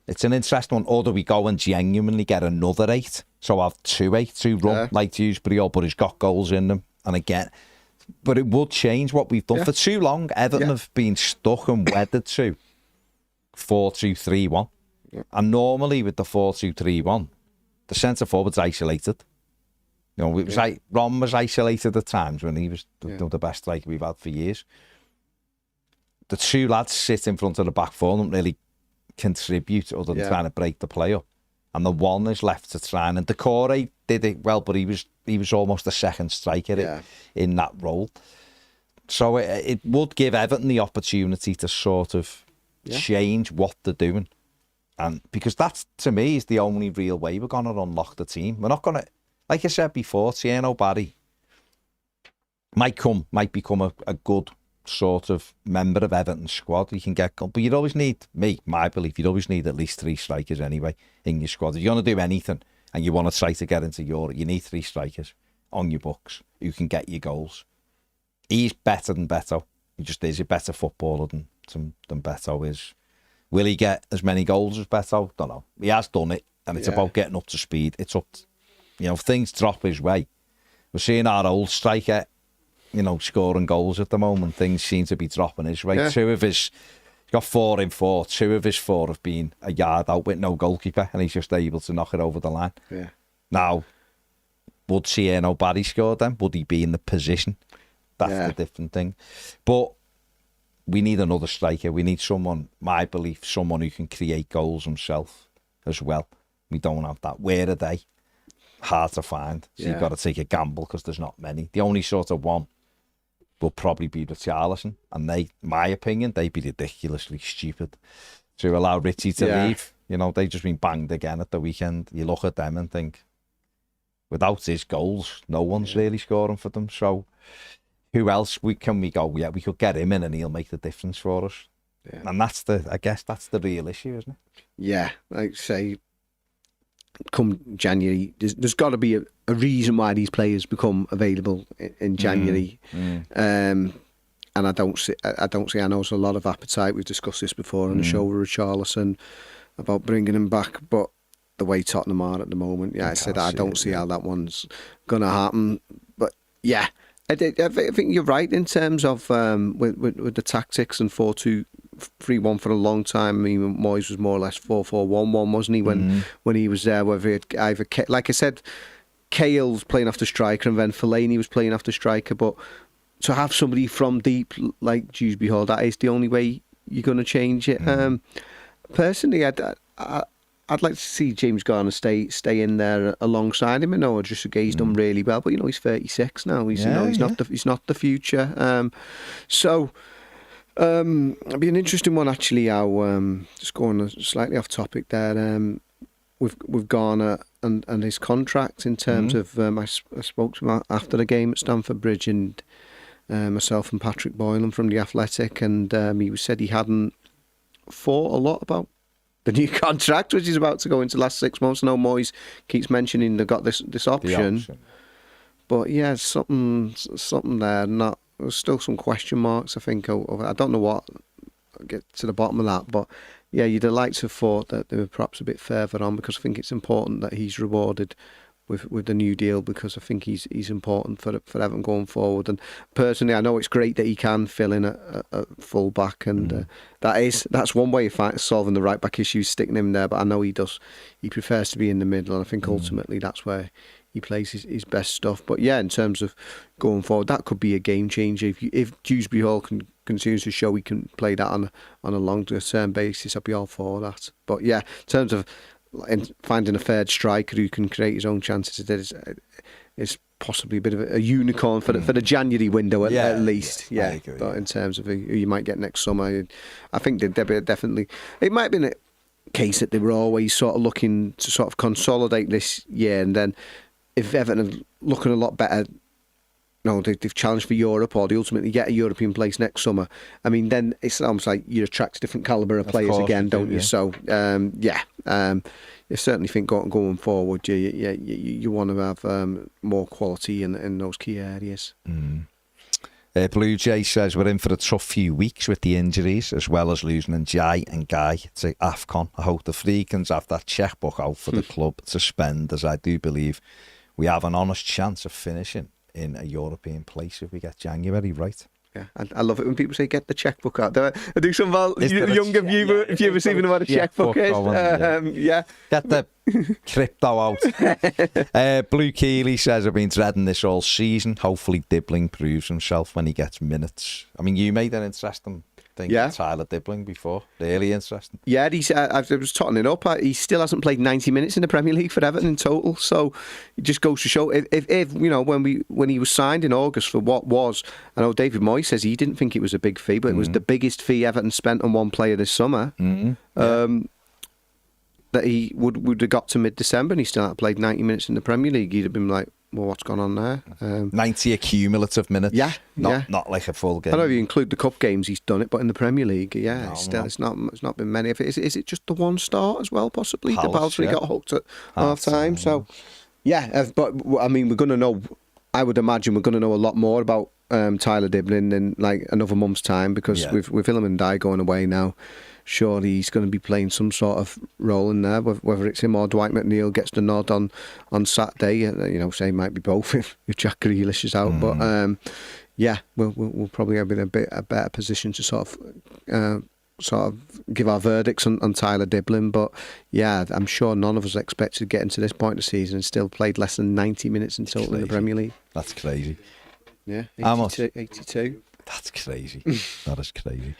It's an interesting one. Or do we go and genuinely get another 8? So have 2 8s who run like Dewsbury, but he's got goals in them. And again, but it would change what we've done. For too long, Everton have been stuck and wedded to 4-2-3-1. And normally with the 4-2-3-1, the centre forward's isolated. You know, it was like Ron was isolated at times when he was the best striker we've had for years. The 2 lads sit in front of the back four, don't really contribute other than trying to break the play up. And the 1 is left to try, and Decore did it well, but he was almost a second striker in that role. So it would give Everton the opportunity to sort of change what they're doing. And because that, to me, is the only real way we're going to unlock the team. We're not going to, like I said before, Tierno Barry might become a good sort of member of Everton's squad. He can get, but you'd always need, my belief, you'd always need at least 3 strikers anyway in your squad. If you're going to do anything and you want to try to get into Europe, you need 3 strikers on your books who can get you goals. He's better than Beto. He just is a better footballer than Beto is. Will he get as many goals as Beto? Don't know. He has done it, and it's about getting up to speed. It's up. You know, things drop his way. We're seeing our old striker, you know, scoring goals at the moment. Things seem to be dropping his way. He's got 4 in 4. 2 of his 4 have been a yard out with no goalkeeper, and he's just able to knock it over the line. Yeah. Now, would Tierno Barry score them? Would he be in the position? That's the different thing. But we need another striker. We need someone, my belief, someone who can create goals himself as well. We don't have that. Where are they? Hard to find. So you've got to take a gamble because there's not many. The only sort of one will probably be Richarlison, and they, my opinion, they'd be ridiculously stupid to allow Richie to leave. You know, they've just been banged again at the weekend. You look at them and think, without his goals, no one's really scoring for them. So who else can we go? Yeah, we could get him in and he'll make the difference for us. Yeah. And I guess that's the real issue, isn't it? Yeah, like I say, come January, there's got to be a reason why these players become available in January. And I don't see. I know there's a lot of appetite. We've discussed this before on the show with Richarlison about bringing him back, but the way Tottenham are at the moment, I said I don't see how that one's going to happen. But yeah, I think you're right in terms of with the tactics and 4-2-3-1 for a long time. I mean, Moyes was more or less 4-4-1-1, wasn't he, when he was there? Whether it either, like I said, Cale's playing off the striker and then Fellaini was playing off the striker, but to have somebody from deep like Dewsbury Hall, that is the only way you're going to change it. Personally, I'd like to see James Garner stay in there alongside him. I know Idrissa Gueye's done really well, but he's 36 now. He's not the future. So it'll be an interesting one actually. How just going slightly off topic there. With Garner and his contract in terms of I spoke to him after the game at Stamford Bridge, and myself and Patrick Boylan from The Athletic, and he said he hadn't thought a lot about the new contract, which is about to go into the last 6 months. I know Moyes keeps mentioning they've got this option. But yeah, something there. There's still some question marks, I think. I don't know what. I'll get to the bottom of that. But yeah, you'd have liked to have thought that they were perhaps a bit further on, because I think it's important that he's rewarded with the new deal, because I think he's important for Everton going forward. And personally, I know it's great that he can fill in a full back, and that's one way of solving the right back issue, sticking him there. But I know he prefers to be in the middle, and I think ultimately that's where he plays his best stuff. But yeah, in terms of going forward, that could be a game changer if Dewsbury Hall continues to show he can play that on a longer term basis. I'd be all for that. But yeah, in terms of finding a third striker who can create his own chances, is possibly a bit of a unicorn for the January window at least. Yeah, agree, but in terms of who you might get next summer, I think they'd definitely. It might have been a case that they were always sort of looking to sort of consolidate this year, and then if Everton are looking a lot better. No, they've challenged for Europe, or they ultimately get a European place next summer. I mean, then it's almost like you attract a different calibre of players again, don't you? So, you certainly think going forward, you want to have more quality in those key areas. Blue Jay says we're in for a tough few weeks with the injuries, as well as losing Ndiaye And Gueye to AFCON. I hope the Freakins have that chequebook out for the club to spend, as I do believe we have an honest chance of finishing in a European place if we get January right. Yeah, I love it when people say get the chequebook out. I do some younger viewers even know what a chequebook is. Get the crypto out. Blue Keeley says I've been dreading this all season. Hopefully Dibbling proves himself when he gets minutes. I mean, you made an interesting thing with Tyler Dibbling before. Really interesting. Yeah, I was totting it up. He still hasn't played 90 minutes in the Premier League for Everton in total. So it just goes to show if when he was signed in August for what was, I know David Moyes says he didn't think it was a big fee, but it was the biggest fee Everton spent on one player this summer. That he would have got to mid-December and he still hadn't played 90 minutes in the Premier League. He'd have been like, well, what's gone on there? 90 accumulative minutes. Not like a full game. I don't know if you include the cup games, he's done it, but in the Premier League, it's not been many. Is it just the one start as well, possibly? The Balsley got hooked at half time. So, but I mean, we're going to know. I would imagine we're going to know a lot more about Tyler Dibbling in like another month's time, because with Ilham and Ndiaye going away now, surely he's going to be playing some sort of role in there, whether it's him or Dwight McNeil gets the nod on Saturday. Say might be both if Jack Grealish is out. But we'll probably have a better position to sort of give our verdicts on Tyler Dibbling. But yeah, I'm sure none of us expected to get into this point of the season and still played less than 90 minutes in total in the Premier League. That's crazy. Yeah, 82. That's crazy. That is crazy.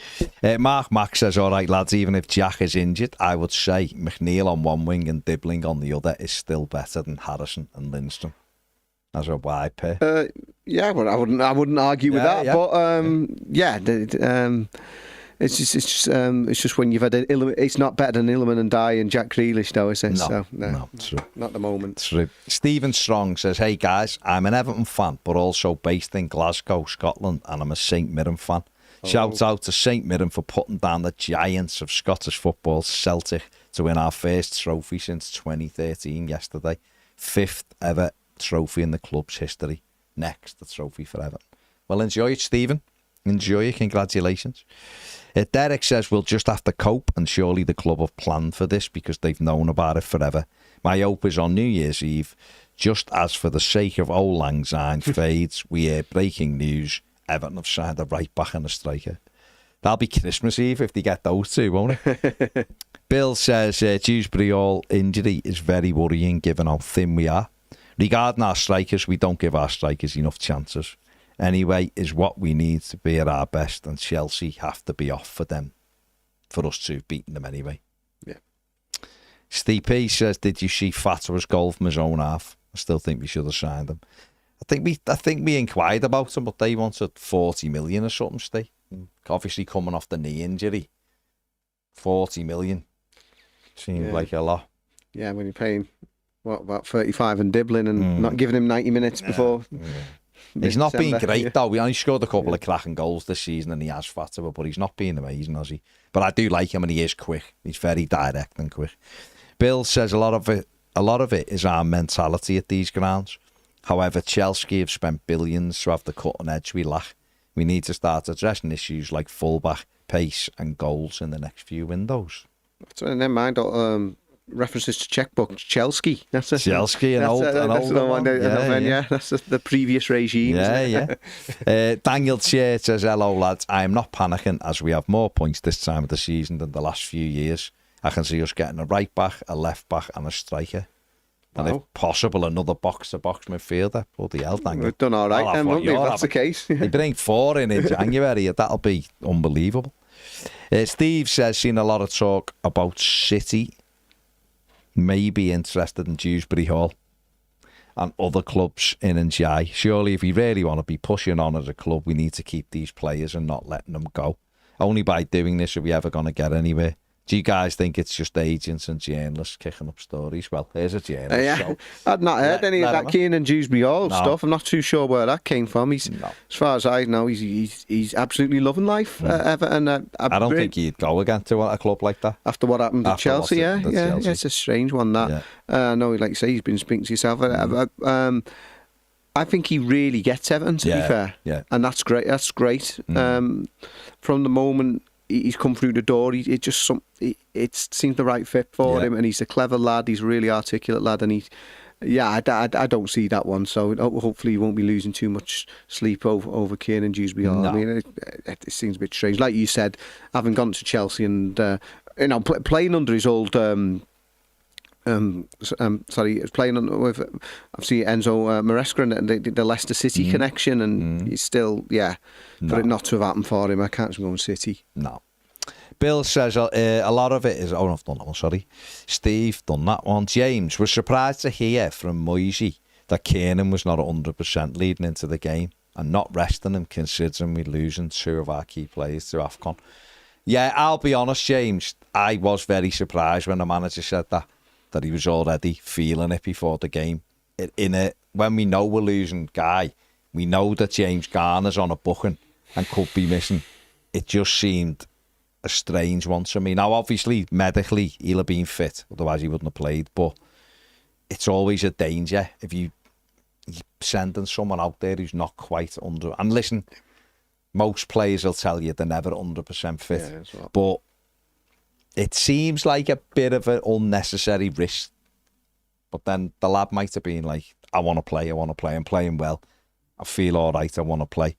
Mark Mack says, all right, lads, even if Jack is injured, I would say McNeil on one wing and Dibbling on the other is still better than Harrison and Lindstrom. as a wide pair. Yeah, well, I wouldn't argue with that. Yeah. But it's just when you've had it's not better than Ilman and Ndiaye and Jack Grealish, though, is it? No, true. Not the moment. True. Stephen Strong says, "Hey guys, I'm an Everton fan, but also based in Glasgow, Scotland, and I'm a St Mirren fan. Shout out to St Mirren for putting down the giants of Scottish football, Celtic, to win our first trophy since 2013 yesterday. 5th ever trophy in the club's history. Next, the trophy for Everton." Well, enjoy it, Stephen. Enjoy it. Congratulations. Derek says, "We'll just have to cope, and surely the club have planned for this because they've known about it forever. My hope is on New Year's Eve, just as for the sake of Auld Lang Syne fades, we hear breaking news. Everton have signed a right back and a striker." That'll be Christmas Eve if they get those two, won't it? Bill says, "Dewsbury Hall injury is very worrying given how thin we are. Regarding our strikers, we don't give our strikers enough chances. Anyway, is what we need to be at our best, and Chelsea have to be off for us to have beaten them anyway." Yeah. Steve P says, "Did you see Fatwa's goal from his own half? I still think we should have signed him. I think we inquired about him, but they wanted 40 million or something, Steve. Obviously coming off the knee injury. 40 million seems like a lot. Yeah, when you're paying, about 35 and Dibbling and not giving him 90 minutes before... Yeah. He's not been great, though. He only scored a couple of cracking goals this season, and he has Fatwa, but he's not been amazing, has he? But I do like him, and he is quick. He's very direct and quick. Bill says a lot of it is our mentality at these grounds. However, Chelsea have spent billions to have the cutting edge we lack. We need to start addressing issues like fullback, pace, and goals in the next few windows." So never mind. References to checkbook, Chelsea. That's Chelsea, an old one. Yeah, that's the previous regime. Yeah. Daniel Chair says, "Hello lads, I am not panicking as we have more points this time of the season than the last few years. I can see us getting a right back, a left back, and a striker. And if possible, another box-to-box midfielder." Bloody hell, Daniel. We've done all right then, won't we, if that's the case? They bring 4 in January. That'll be unbelievable. Steve says, "Seen a lot of talk about City may be interested in Dewsbury Hall and other clubs in Ndiaye. Surely if we really want to be pushing on as a club, we need to keep these players and not letting them go. Only by doing this are we ever going to get anywhere. Do you guys think it's just agents and journalists kicking up stories?" Well, here's a journalist. So I'd not heard any of that Keane and Dewsbury Hall stuff. I'm not too sure where that came from. As far as I know, he's absolutely loving life. Everton. I don't think he'd go again to a club like that. After what happened at Chelsea, Chelsea. It's a strange one, that. Yeah. I know, like you say, he's been speaking to yourself. I think he really gets Everton, to be fair. Yeah. And that's great. That's great. From the moment he's come through the door, it seems the right fit for him, and he's a clever lad. He's a really articulate lad, and I don't see that one. So hopefully he won't be losing too much sleep over Keane and Dewsbury Hall. No. I mean, it seems a bit strange. Like you said, having gone to Chelsea and playing under his old. Playing with obviously Enzo Maresca and the Leicester City connection, and he's still for it not to have happened for him. I can't go on City. No. Bill says a lot of it is. Oh, I've done that one. Sorry, Steve done that one. James was surprised to hear from Moisey that Kiernan was not 100% leading into the game and not resting him, considering we're losing 2 of our key players to AFCON. Yeah, I'll be honest, James. I was very surprised when the manager said that he was already feeling it before the game. When we know we're losing Guy, we know that James Garner's on a booking and could be missing. It just seemed a strange one to me. Now, obviously, medically, he'll have been fit, otherwise he wouldn't have played, but it's always a danger if you're sending someone out there who's not quite under. And listen, most players will tell you they're never 100% fit, but it seems like a bit of an unnecessary risk. But then the lad might have been like, I want to play, I'm playing well, I feel all right, I want to play.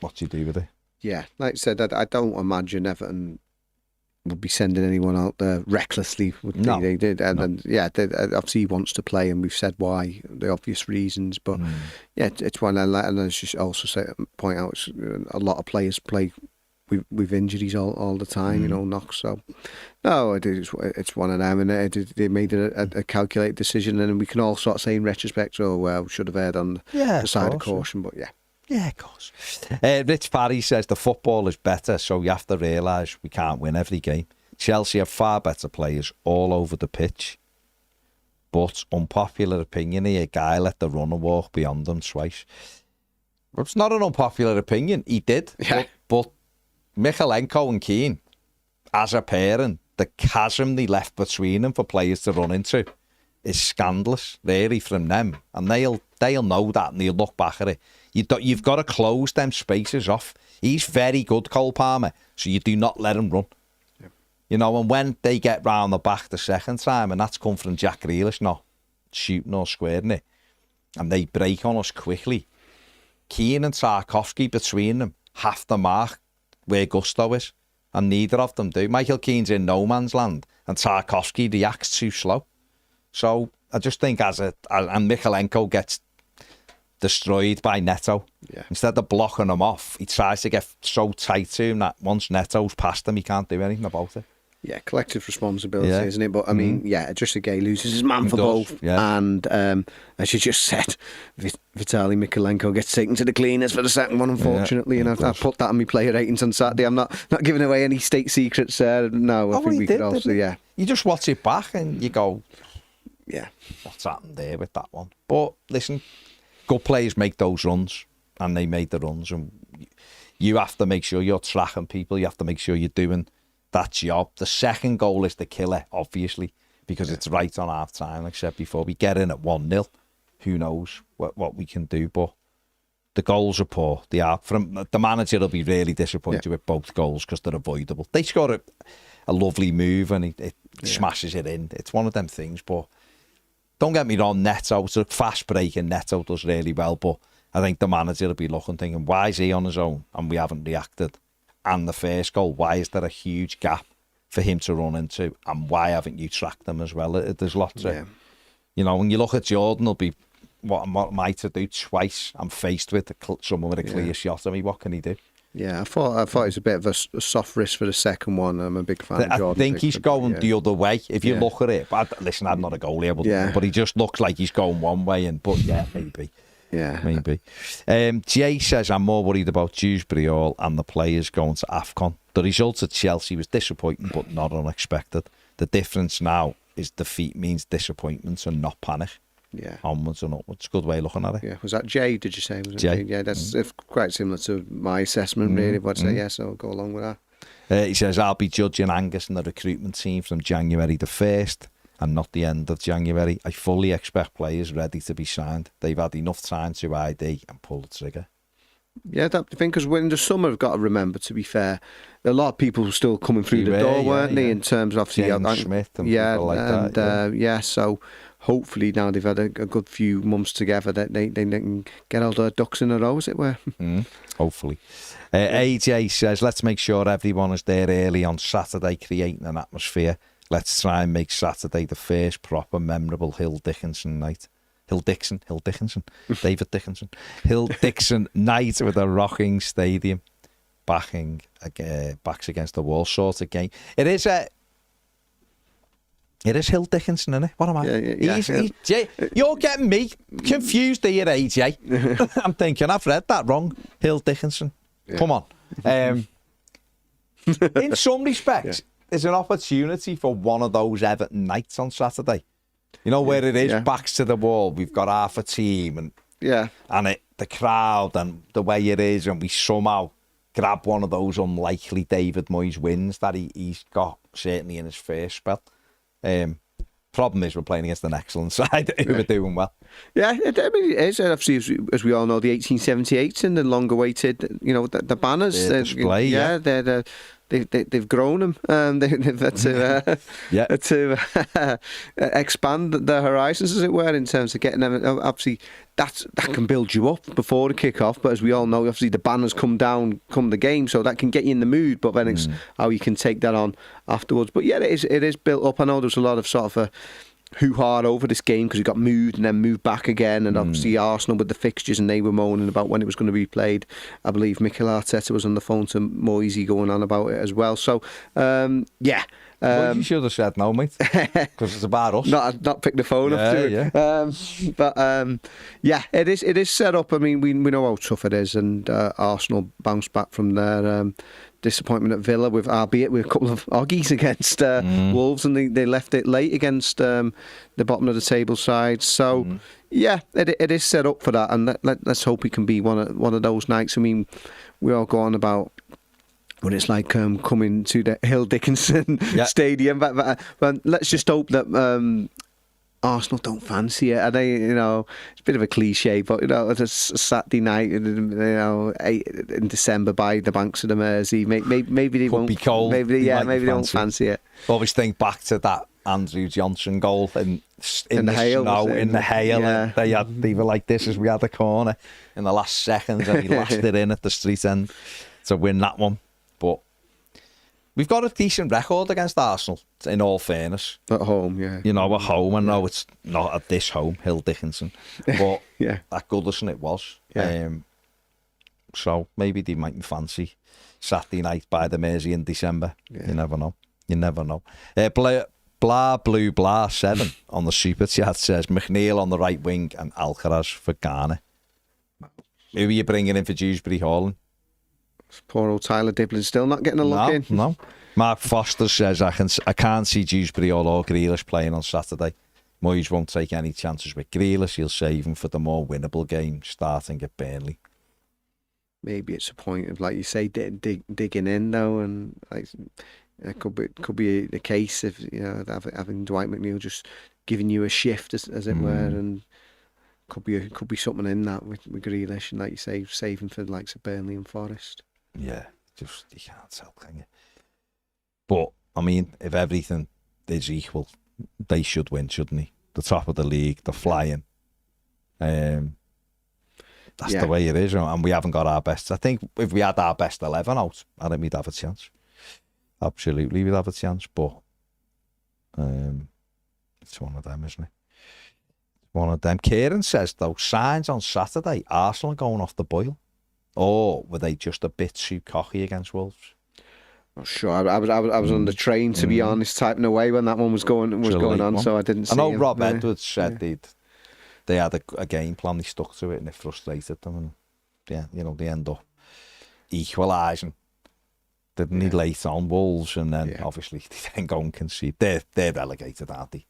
What do you do with it? Yeah, like I said, I don't imagine Everton would be sending anyone out there recklessly. They did, obviously he wants to play, and we've said why, the obvious reasons. But it's one, and I should also point out, a lot of players play with injuries all the time, you know, knocks. So no, it's one of them, and they made a calculated decision, and we can all sort of say in retrospect, oh well, should have erred on the side of caution, but yeah. Yeah, of course. Rich Parry says the football is better, so you have to realise we can't win every game. Chelsea have far better players all over the pitch. But unpopular opinion here, Guy let the runner walk beyond them twice. It's not an unpopular opinion. He did. Yeah. But Mykolenko and Keane, as a parent, the chasm they left between them for players to run into is scandalous, really, from them. And they'll know that, and they'll look back at it. You've got to close them spaces off. He's very good, Cole Palmer, so you do not let him run. Yeah. You know, and when they get round the back the second time, and that's come from Jack Grealish not shooting or squaring it, and they break on us quickly, Keane and Tarkowski between them have to mark where Gusto is, and neither of them do. Michael Keane's in no man's land, and Tarkowski reacts too slow. So I just think and Mykolenko gets destroyed by Neto. Yeah. Instead of blocking him off, he tries to get so tight to him that once Neto's past him, he can't do anything about it. Yeah, collective responsibility, isn't it? But I mean, Idrissa Gueye loses his man for both. Yeah. And as you just said, Vitaly Mykolenko gets taken to the cleaners for the second one, unfortunately. And I put that on my player ratings on Saturday. I'm not giving away any state secrets there. No, I think we could also, You just watch it back and you go, yeah, what's happened there with that one? But listen, good players make those runs, and they made the runs. And you have to make sure you're tracking people. You have to make sure you're doing that job. The second goal is the killer, obviously, because it's right on half time. Like I said before, we get in at 1-0. Who knows what we can do? But the goals are poor. They are. From the manager will be really disappointed with both goals because they're avoidable. They score a lovely move and it smashes it in. It's one of them things. But don't get me wrong, Neto, it's a fast break and Neto does really well. But I think the manager will be looking, thinking, why is he on his own and we haven't reacted? And the first goal, why is there a huge gap for him to run into? And why haven't you tracked them as well? There's lots of, you know, when you look at Jordan, it'll be, what am I to do twice? I'm faced with someone with a clear shot of me. What can he do? Yeah, I thought it was a bit of a soft risk for the second one. I'm a big fan of Jordan. I think he's going the other way. If you look at it, but listen, I'm not a goalie, but he just looks like he's going one way. Maybe. Yeah, maybe. Jay says, I'm more worried about Dewsbury Hall and the players going to AFCON. The result at Chelsea was disappointing, but not unexpected. The difference now is defeat means disappointment and not panic. Yeah. Onwards and upwards. Good way of looking at it. Yeah. Was that Jay, did you say? Was it Jay? Yeah, that's quite similar to my assessment, really. But I'd say yes, I'll go along with that. He says, I'll be judging Angus and the recruitment team from January the 1st and not the end of January. I fully expect players ready to be signed. They've had enough time to ID and pull the trigger. Yeah, that thing, because in the summer, I've got to remember, to be fair, a lot of people were still coming through the door, weren't they, in terms of obviously James Smith and people like that. So hopefully now they've had a good few months together that they can get all their ducks in a row, as it were. Hopefully. AJ says, let's make sure everyone is there early on Saturday, creating an atmosphere. Let's try and make Saturday the first proper memorable Hill Dickinson night. David Dickinson. Hill Dixon night with a rocking stadium. Backs against the wall sort of game. It is Hill Dickinson, isn't it? What am I? You're getting me confused here, AJ. I'm thinking, I've read that wrong. Hill Dickinson. Yeah. Come on. In some respects, there's an opportunity for one of those Everton nights on Saturday. You know, where it is backs to the wall. We've got half a team and the crowd and the way it is, and we somehow grab one of those unlikely David Moyes wins that he's got, certainly in his first spell. Problem is we're playing against an excellent side who are doing well. Yeah, I mean, it is. Obviously, as we all know, the 1878s and the long-awaited, you know, the banners. The display, they've grown them. They've had to expand the horizons, as it were, in terms of getting them. Obviously, that can build you up before the kick-off, but as we all know, obviously the banners come down come the game, so that can get you in the mood, but then it's how you can take that on afterwards. But yeah, it is built up. I know there's a lot of sort of hoo-ha over this game because it got moved and then moved back again, and obviously Arsenal with the fixtures, and they were moaning about when it was going to be played. I believe Mikel Arteta was on the phone to Moisey going on about it as well. So, yeah. Well, you should have said no, mate, because it's about us. Not pick the phone up to it. Yeah, it is set up. I mean, we know how tough it is, and Arsenal bounced back from their disappointment at Villa, albeit with a couple of oggies against Wolves, and they left it late against the bottom of the table side. So, yeah, it is set up for that, and let's hope it can be one of those nights. I mean, we all go on about what it's like coming to the Hill Dickinson Stadium, but let's just hope that Arsenal don't fancy it. And it's a bit of a cliche, but it's a Saturday night, in December by the banks of the Mersey. Maybe they won't. Be cold. Maybe they won't fancy it. Always think back to that Andrew Johnson goal in the hail, snow, in the hail. Yeah. And they were like this as we had the corner in the last seconds, and he lashed it in at the street end to win that one. But we've got a decent record against Arsenal, in all fairness. At home, yeah. At home. I know it's not at this home, Hill Dickinson, but at Goodison it was. Yeah. So maybe they might fancy Saturday night by the Mersey in December. Yeah. You never know. Blah Blue Blah 7 on the super chat says McNeil on the right wing and Alcaraz for Ghana. Who are you bringing in for Dewsbury Haaland? Poor old Tyler Diblin still not getting a look in. No. Mark Foster says I can't see Dewsbury or Grealish playing on Saturday. Moyes won't take any chances with Grealish. He'll save him for the more winnable game starting at Burnley. Maybe it's a point of, like you say, digging in though, and like it could be a case of having Dwight McNeil just giving you a shift as it were, and could be something in that with Grealish, and like you say, saving for the likes of Burnley and Forest. Yeah, just you can't tell, can you? But I mean, if everything is equal, they should win, shouldn't they? The top of the league, they're flying. That's the way it is, and we haven't got our best. I think if we had our best 11 out, I think we'd have a chance. Absolutely, we'd have a chance, but it's one of them, isn't it? One of them. Kieran says, though, signs on Saturday, Arsenal going off the boil. Or were they just a bit too cocky against Wolves? Not sure. I was on the train, to be honest, typing away when that one was going on, so I didn't see. I know Rob Edwards said they had a game plan, they stuck to it, and it frustrated them, and they end up equalising. Didn't he late on Wolves, and then obviously they then go and concede. They're relegated, aren't they?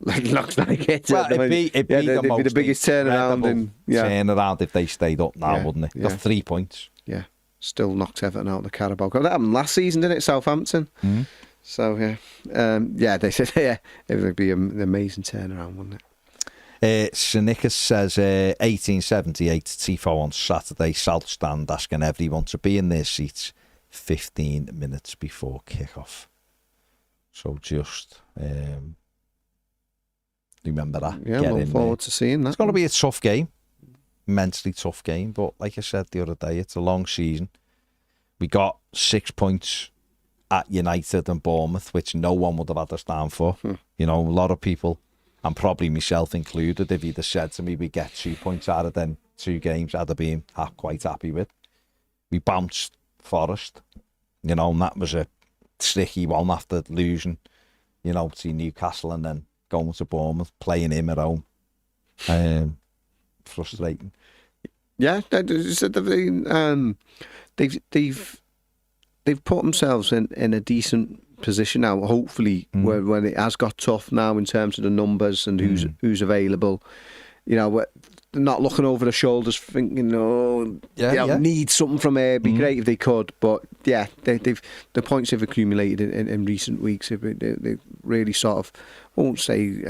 Looks like it. Well, it'd be the biggest turnaround if they stayed up now, wouldn't it? Got 3 points. Yeah, still knocked Everton out of the Carabao Cup. That happened last season, didn't it? Southampton. So they said it would be an amazing turnaround, wouldn't it? Sinicus says 1878 tifo on Saturday, South Stand asking everyone to be in their seats 15 minutes before kick-off. So just remember that. Yeah, I look forward to seeing that. It's going to be a tough game, immensely tough game, but like I said the other day, it's a long season. We got 6 points at United and Bournemouth, which no one would have had us down for. A lot of people, and probably myself included, if you'd have said to me we get 2 points out of them 2 games, I'd have been quite happy with. We bounced Forest, and that was a sticky one after losing, to Newcastle and then going to Bournemouth, playing him at home. Frustrating. Yeah, they've put themselves in a decent position now. Hopefully, when it has got tough now in terms of the numbers and who's available, they're not looking over their shoulders, thinking, need something from here. It'd be great if they could, but the points they've accumulated in recent weeks, they really sort of, I won't say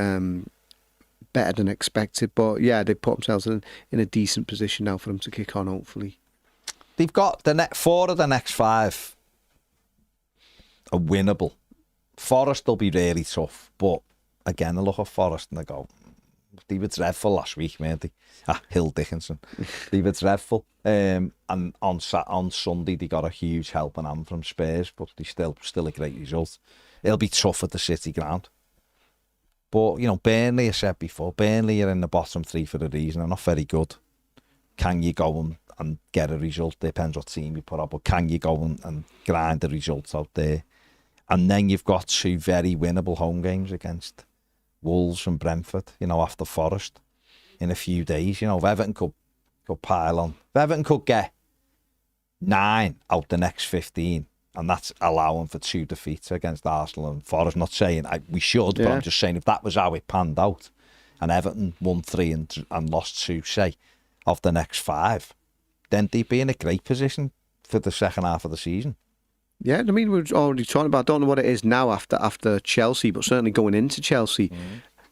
better than expected, but they put themselves in a decent position now for them to kick on. Hopefully, they've got the 4 of the next 5 are winnable. Forest will be really tough, but again, I look at Forest and I go, they were dreadful last week, weren't they? Hill Dickinson. They were dreadful. And on Sunday, they got a huge helping hand from Spurs, but they still a great result. It'll be tough at the City ground. But, you know, Burnley, I said before, Burnley are in the bottom three for a reason. They're not very good. Can you go and get a result? Depends what team you put up, but can you go and grind the results out there? And then you've got 2 very winnable home games against Wolves and Brentford, you know, after Forest in a few days. You know, if Everton could pile on, if Everton could get 9 out the next 15, and that's allowing for 2 defeats against Arsenal and Forest. Not saying we should, but I'm just saying if that was how it panned out, and Everton won 3 and lost 2, say, of the next 5, then they'd be in a great position for the second half of the season. Yeah, I mean, we were already talking about, I don't know what it is now after Chelsea, but certainly going into Chelsea,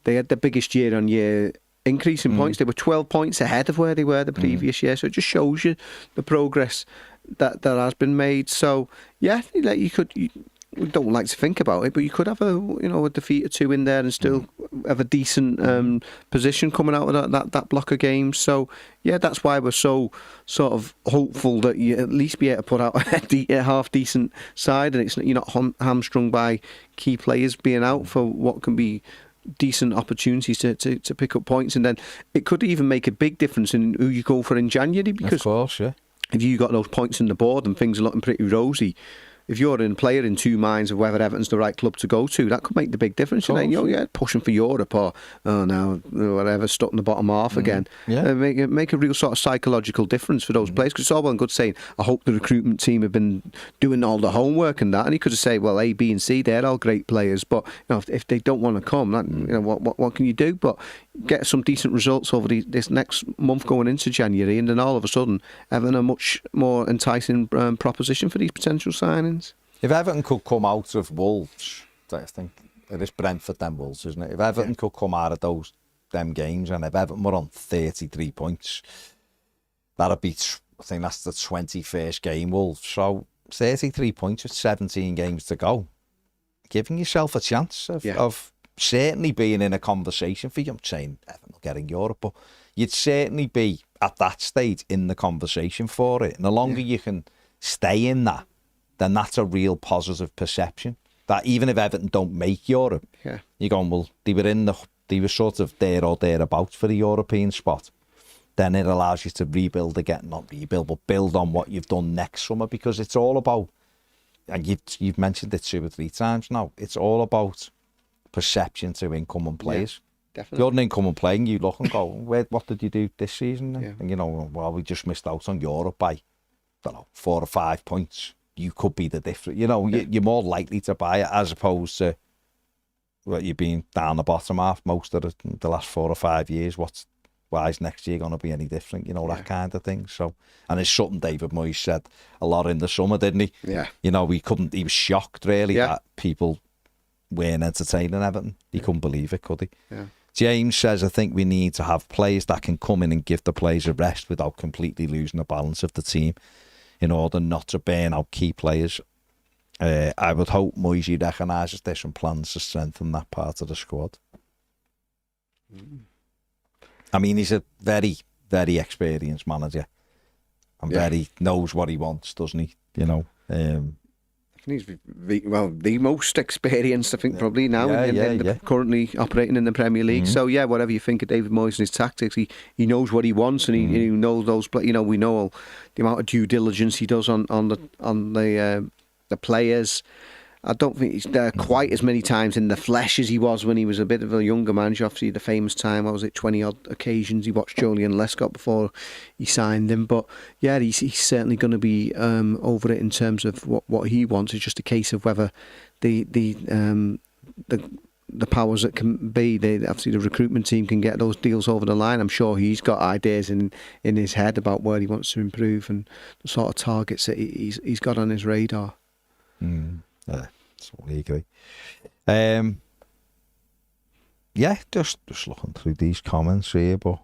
they had the biggest year-on-year increase in points. They were 12 points ahead of where they were the previous year, so it just shows you the progress that has been made. So, yeah, we don't like to think about it, but you could have a defeat or 2 in there and still have a decent position coming out of that block of games. So yeah, that's why we're so sort of hopeful that you at least be able to put out a half decent side, and you're not hamstrung by key players being out for what can be decent opportunities to pick up points. And then it could even make a big difference in who you go for in January, because of course, yeah, if you got those points on the board and things are looking pretty rosy, if you're a player in 2 minds of whether Everton's the right club to go to, that could make the big difference. You're pushing for Europe or whatever, stuck in the bottom half again. Yeah. Make a real sort of psychological difference for those players. Because it's all well and good saying, I hope the recruitment team have been doing all the homework and that. And you could have said, well, A, B, and C, they're all great players. But if they don't want to come, what can you do? But get some decent results over this next month going into January, and then all of a sudden having a much more enticing proposition for these potential signings. If Everton could come out of Wolves, I think it is Brentford then Wolves, isn't it? If Everton could come out of them games, and if Everton were on 33 points, that'd be, I think that's the 21st game, Wolves. So 33 points with 17 games to go, giving yourself a chance of certainly being in a conversation for you. I'm saying Everton will get in Europe, but you'd certainly be at that stage in the conversation for it. And the longer you can stay in that, then that's a real positive perception. That even if Everton don't make Europe, you're going, well, they were sort of there or thereabouts for the European spot. Then it allows you to rebuild again, not rebuild, but build on what you've done next summer, because it's all about, and you've mentioned it 2 or 3 times now, it's all about perception to incoming players. Yeah, definitely. You're an incoming player and you look and go, what did you do this season? Yeah. And well, we just missed out on Europe by, 4 or 5 points. You could be the difference. You're more likely to buy it, as opposed to you've been down the bottom half most of the last 4 or 5 years. Why is next year going to be any different? That kind of thing. So, and it's something David Moyes said a lot in the summer, didn't he? Yeah. He was shocked really that people weren't entertaining Everton. He couldn't believe it, could he? Yeah. James says, I think we need to have players that can come in and give the players a rest without completely losing the balance of the team, in order not to burn out key players. I would hope Moisey recognises this and plans to strengthen that part of the squad. I mean, he's a very, very experienced manager, and very knows what he wants, doesn't he? He's the most experienced, I think, probably now, currently operating in the Premier League. So whatever you think of David Moyes and his tactics, he knows what he wants, and he knows those. We know the amount of due diligence he does on the players. I don't think he's there quite as many times in the flesh as he was when he was a bit of a younger manager. Obviously, the famous time, 20 odd occasions he watched Julian Lescott before he signed him. But yeah, he's certainly going to be over it in terms of what he wants. It's just a case of whether the powers that can be, obviously the recruitment team can get those deals over the line. I'm sure he's got ideas in his head about where he wants to improve and the sort of targets that he's got on his radar. Totally agree. Just looking through these comments here, but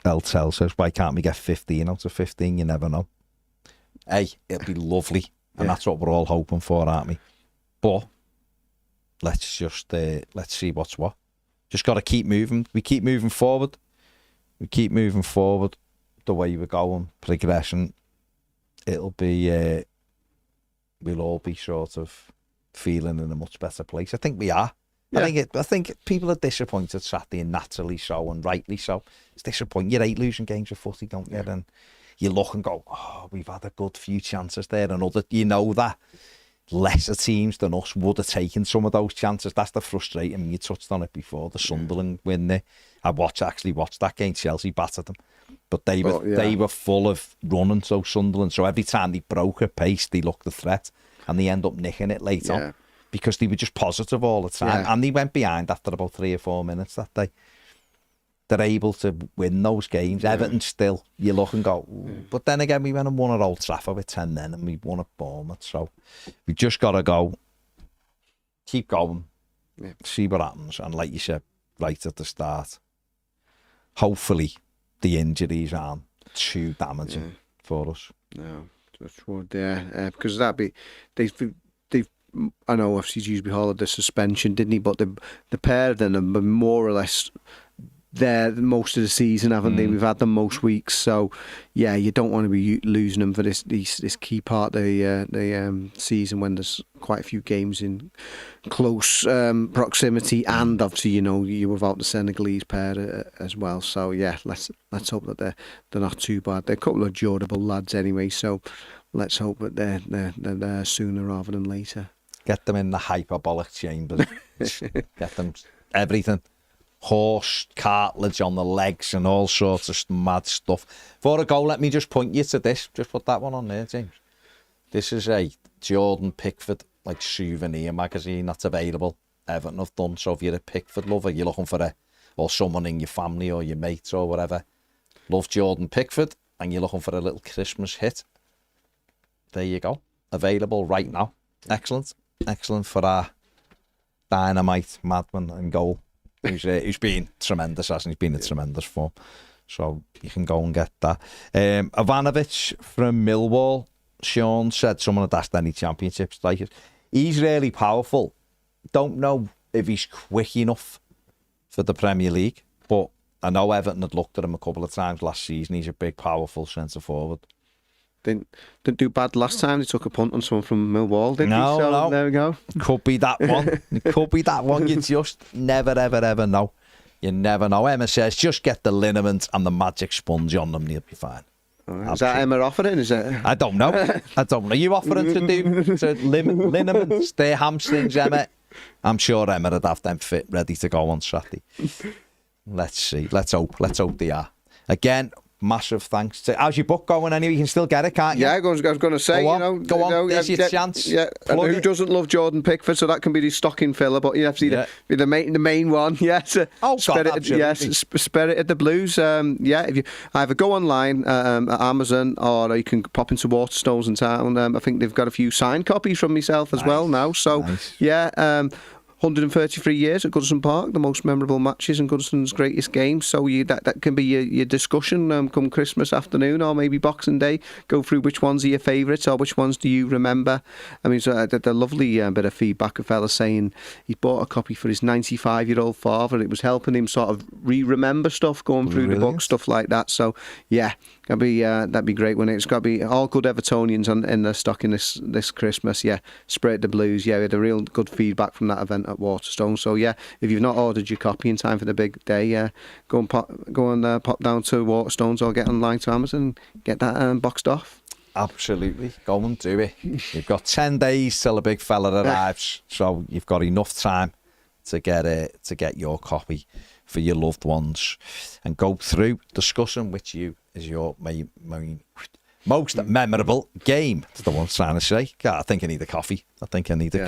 Eltel says, why can't we get 15 out of 15? You never know. Hey, it'll be lovely, and that's what we're all hoping for, aren't we? But let's just let's see what's what. Just got to keep moving. We keep moving forward. The way we're going, progression. It'll be. We'll all be sort of feeling in a much better place. I think we are. Yeah. I think people are disappointed Saturday, and naturally so, and rightly so. It's disappointing. You hate losing games of footy, don't you? And you look and go, oh, we've had a good few chances there, and other, you know that lesser teams than us would have taken some of those chances. That's the frustrating. I mean, you touched on it before, the Sunderland win there. I actually watched that game. Chelsea battered them, but they were full of running, so Sunderland. So every time they broke a pace, they looked a threat, and they end up nicking it late on because they were just positive all the time, and they went behind after about 3 or 4 minutes that day. They're able to win those games. Everton still, you look and go, but then again, we went and won at Old Trafford with 10 men, and we won at Bournemouth. So we just got to go, keep going, see what happens. And like you said right at the start, hopefully the injuries aren't too damaging for us. No, that's what, because they've I know FC's usually hauled the suspension, didn't he? But the pair of them have been more or less there most of the season, haven't they? We've had them most weeks, so yeah, you don't want to be losing them for this key part of the season when there's quite a few games in close proximity, and obviously you're without the Senegalese pair as well. So yeah, let's hope that they're not too bad. They're a couple of durable lads anyway, so let's hope that they're there sooner rather than later. Get them in the hyperbolic chambers. Get them everything. Horse cartilage on the legs and all sorts of mad stuff. Before I go, let me just point you to this. Just put that one on there, James. This is a Jordan Pickford souvenir magazine that's available. Everton have done. So if you're a Pickford lover, you're looking for or someone in your family or your mates or whatever, love Jordan Pickford, and you're looking for a little Christmas hit, there you go. Available right now. Excellent for our dynamite madman in goal. Who's been tremendous, hasn't he? He's been in tremendous form. So you can go and get that. Ivanovic from Millwall, Sean said someone had asked any championship strikers. He's really powerful. Don't know if he's quick enough for the Premier League, but I know Everton had looked at him a couple of times last season. He's a big, powerful centre forward. Didn't do bad last time. They took a punt on someone from Millwall, didn't they? No. There we go. Could be that one. It could be that one. You just never, ever know. You never know. Emma says, just get the liniment and the magic sponge on them, you'll be fine. Right. Is that Emma offering? Is it? I don't know. You offering to do liniments, their hamstrings, Emma? I'm sure Emma would have them fit, ready to go on Saturday. Let's see. Let's hope they are. Again, massive thanks to. How's your book going anyway? You can still get it, can't you? Yeah, I was going to say, go on. There's your chance. Yeah, and who doesn't love Jordan Pickford? So that can be the stocking filler, but you have to see the main one. Yes. Spirit of the Blues. If you either go online at Amazon or you can pop into Waterstones in town. I think they've got a few signed copies from myself as well now. So 133 years at Goodison Park, the most memorable matches and Goodison's greatest games. So that can be your discussion come Christmas afternoon or maybe Boxing Day. Go through which ones are your favourites or which ones do you remember. I mean, so the lovely bit of feedback, a fella saying he bought a copy for his 95-year-old father. It was helping him sort of remember stuff, going through the book, stuff like that. So yeah, that'd be great. When it's got to be all good Evertonians in the stock in this Christmas. Yeah, Spirit the Blues. Yeah, we had a real good feedback from that event at Waterstone. So yeah, if you've not ordered your copy in time for the big day, go and pop down to Waterstones or get online to Amazon and get that boxed off. Absolutely, go and do it. You've got 10 days till a big fella arrives, so you've got enough time to get your copy for your loved ones and go through discussing which is your most memorable game. That's the one I'm trying to say. God, I think I need a coffee.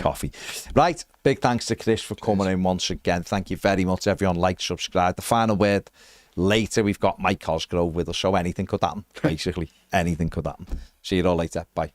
Coffee. Right, big thanks to Chris for coming in once again. Thank you very much, everyone. Like, subscribe. The final word later. We've got Mike Cosgrove with us, so anything could happen. Basically, anything could happen. See you all later. Bye.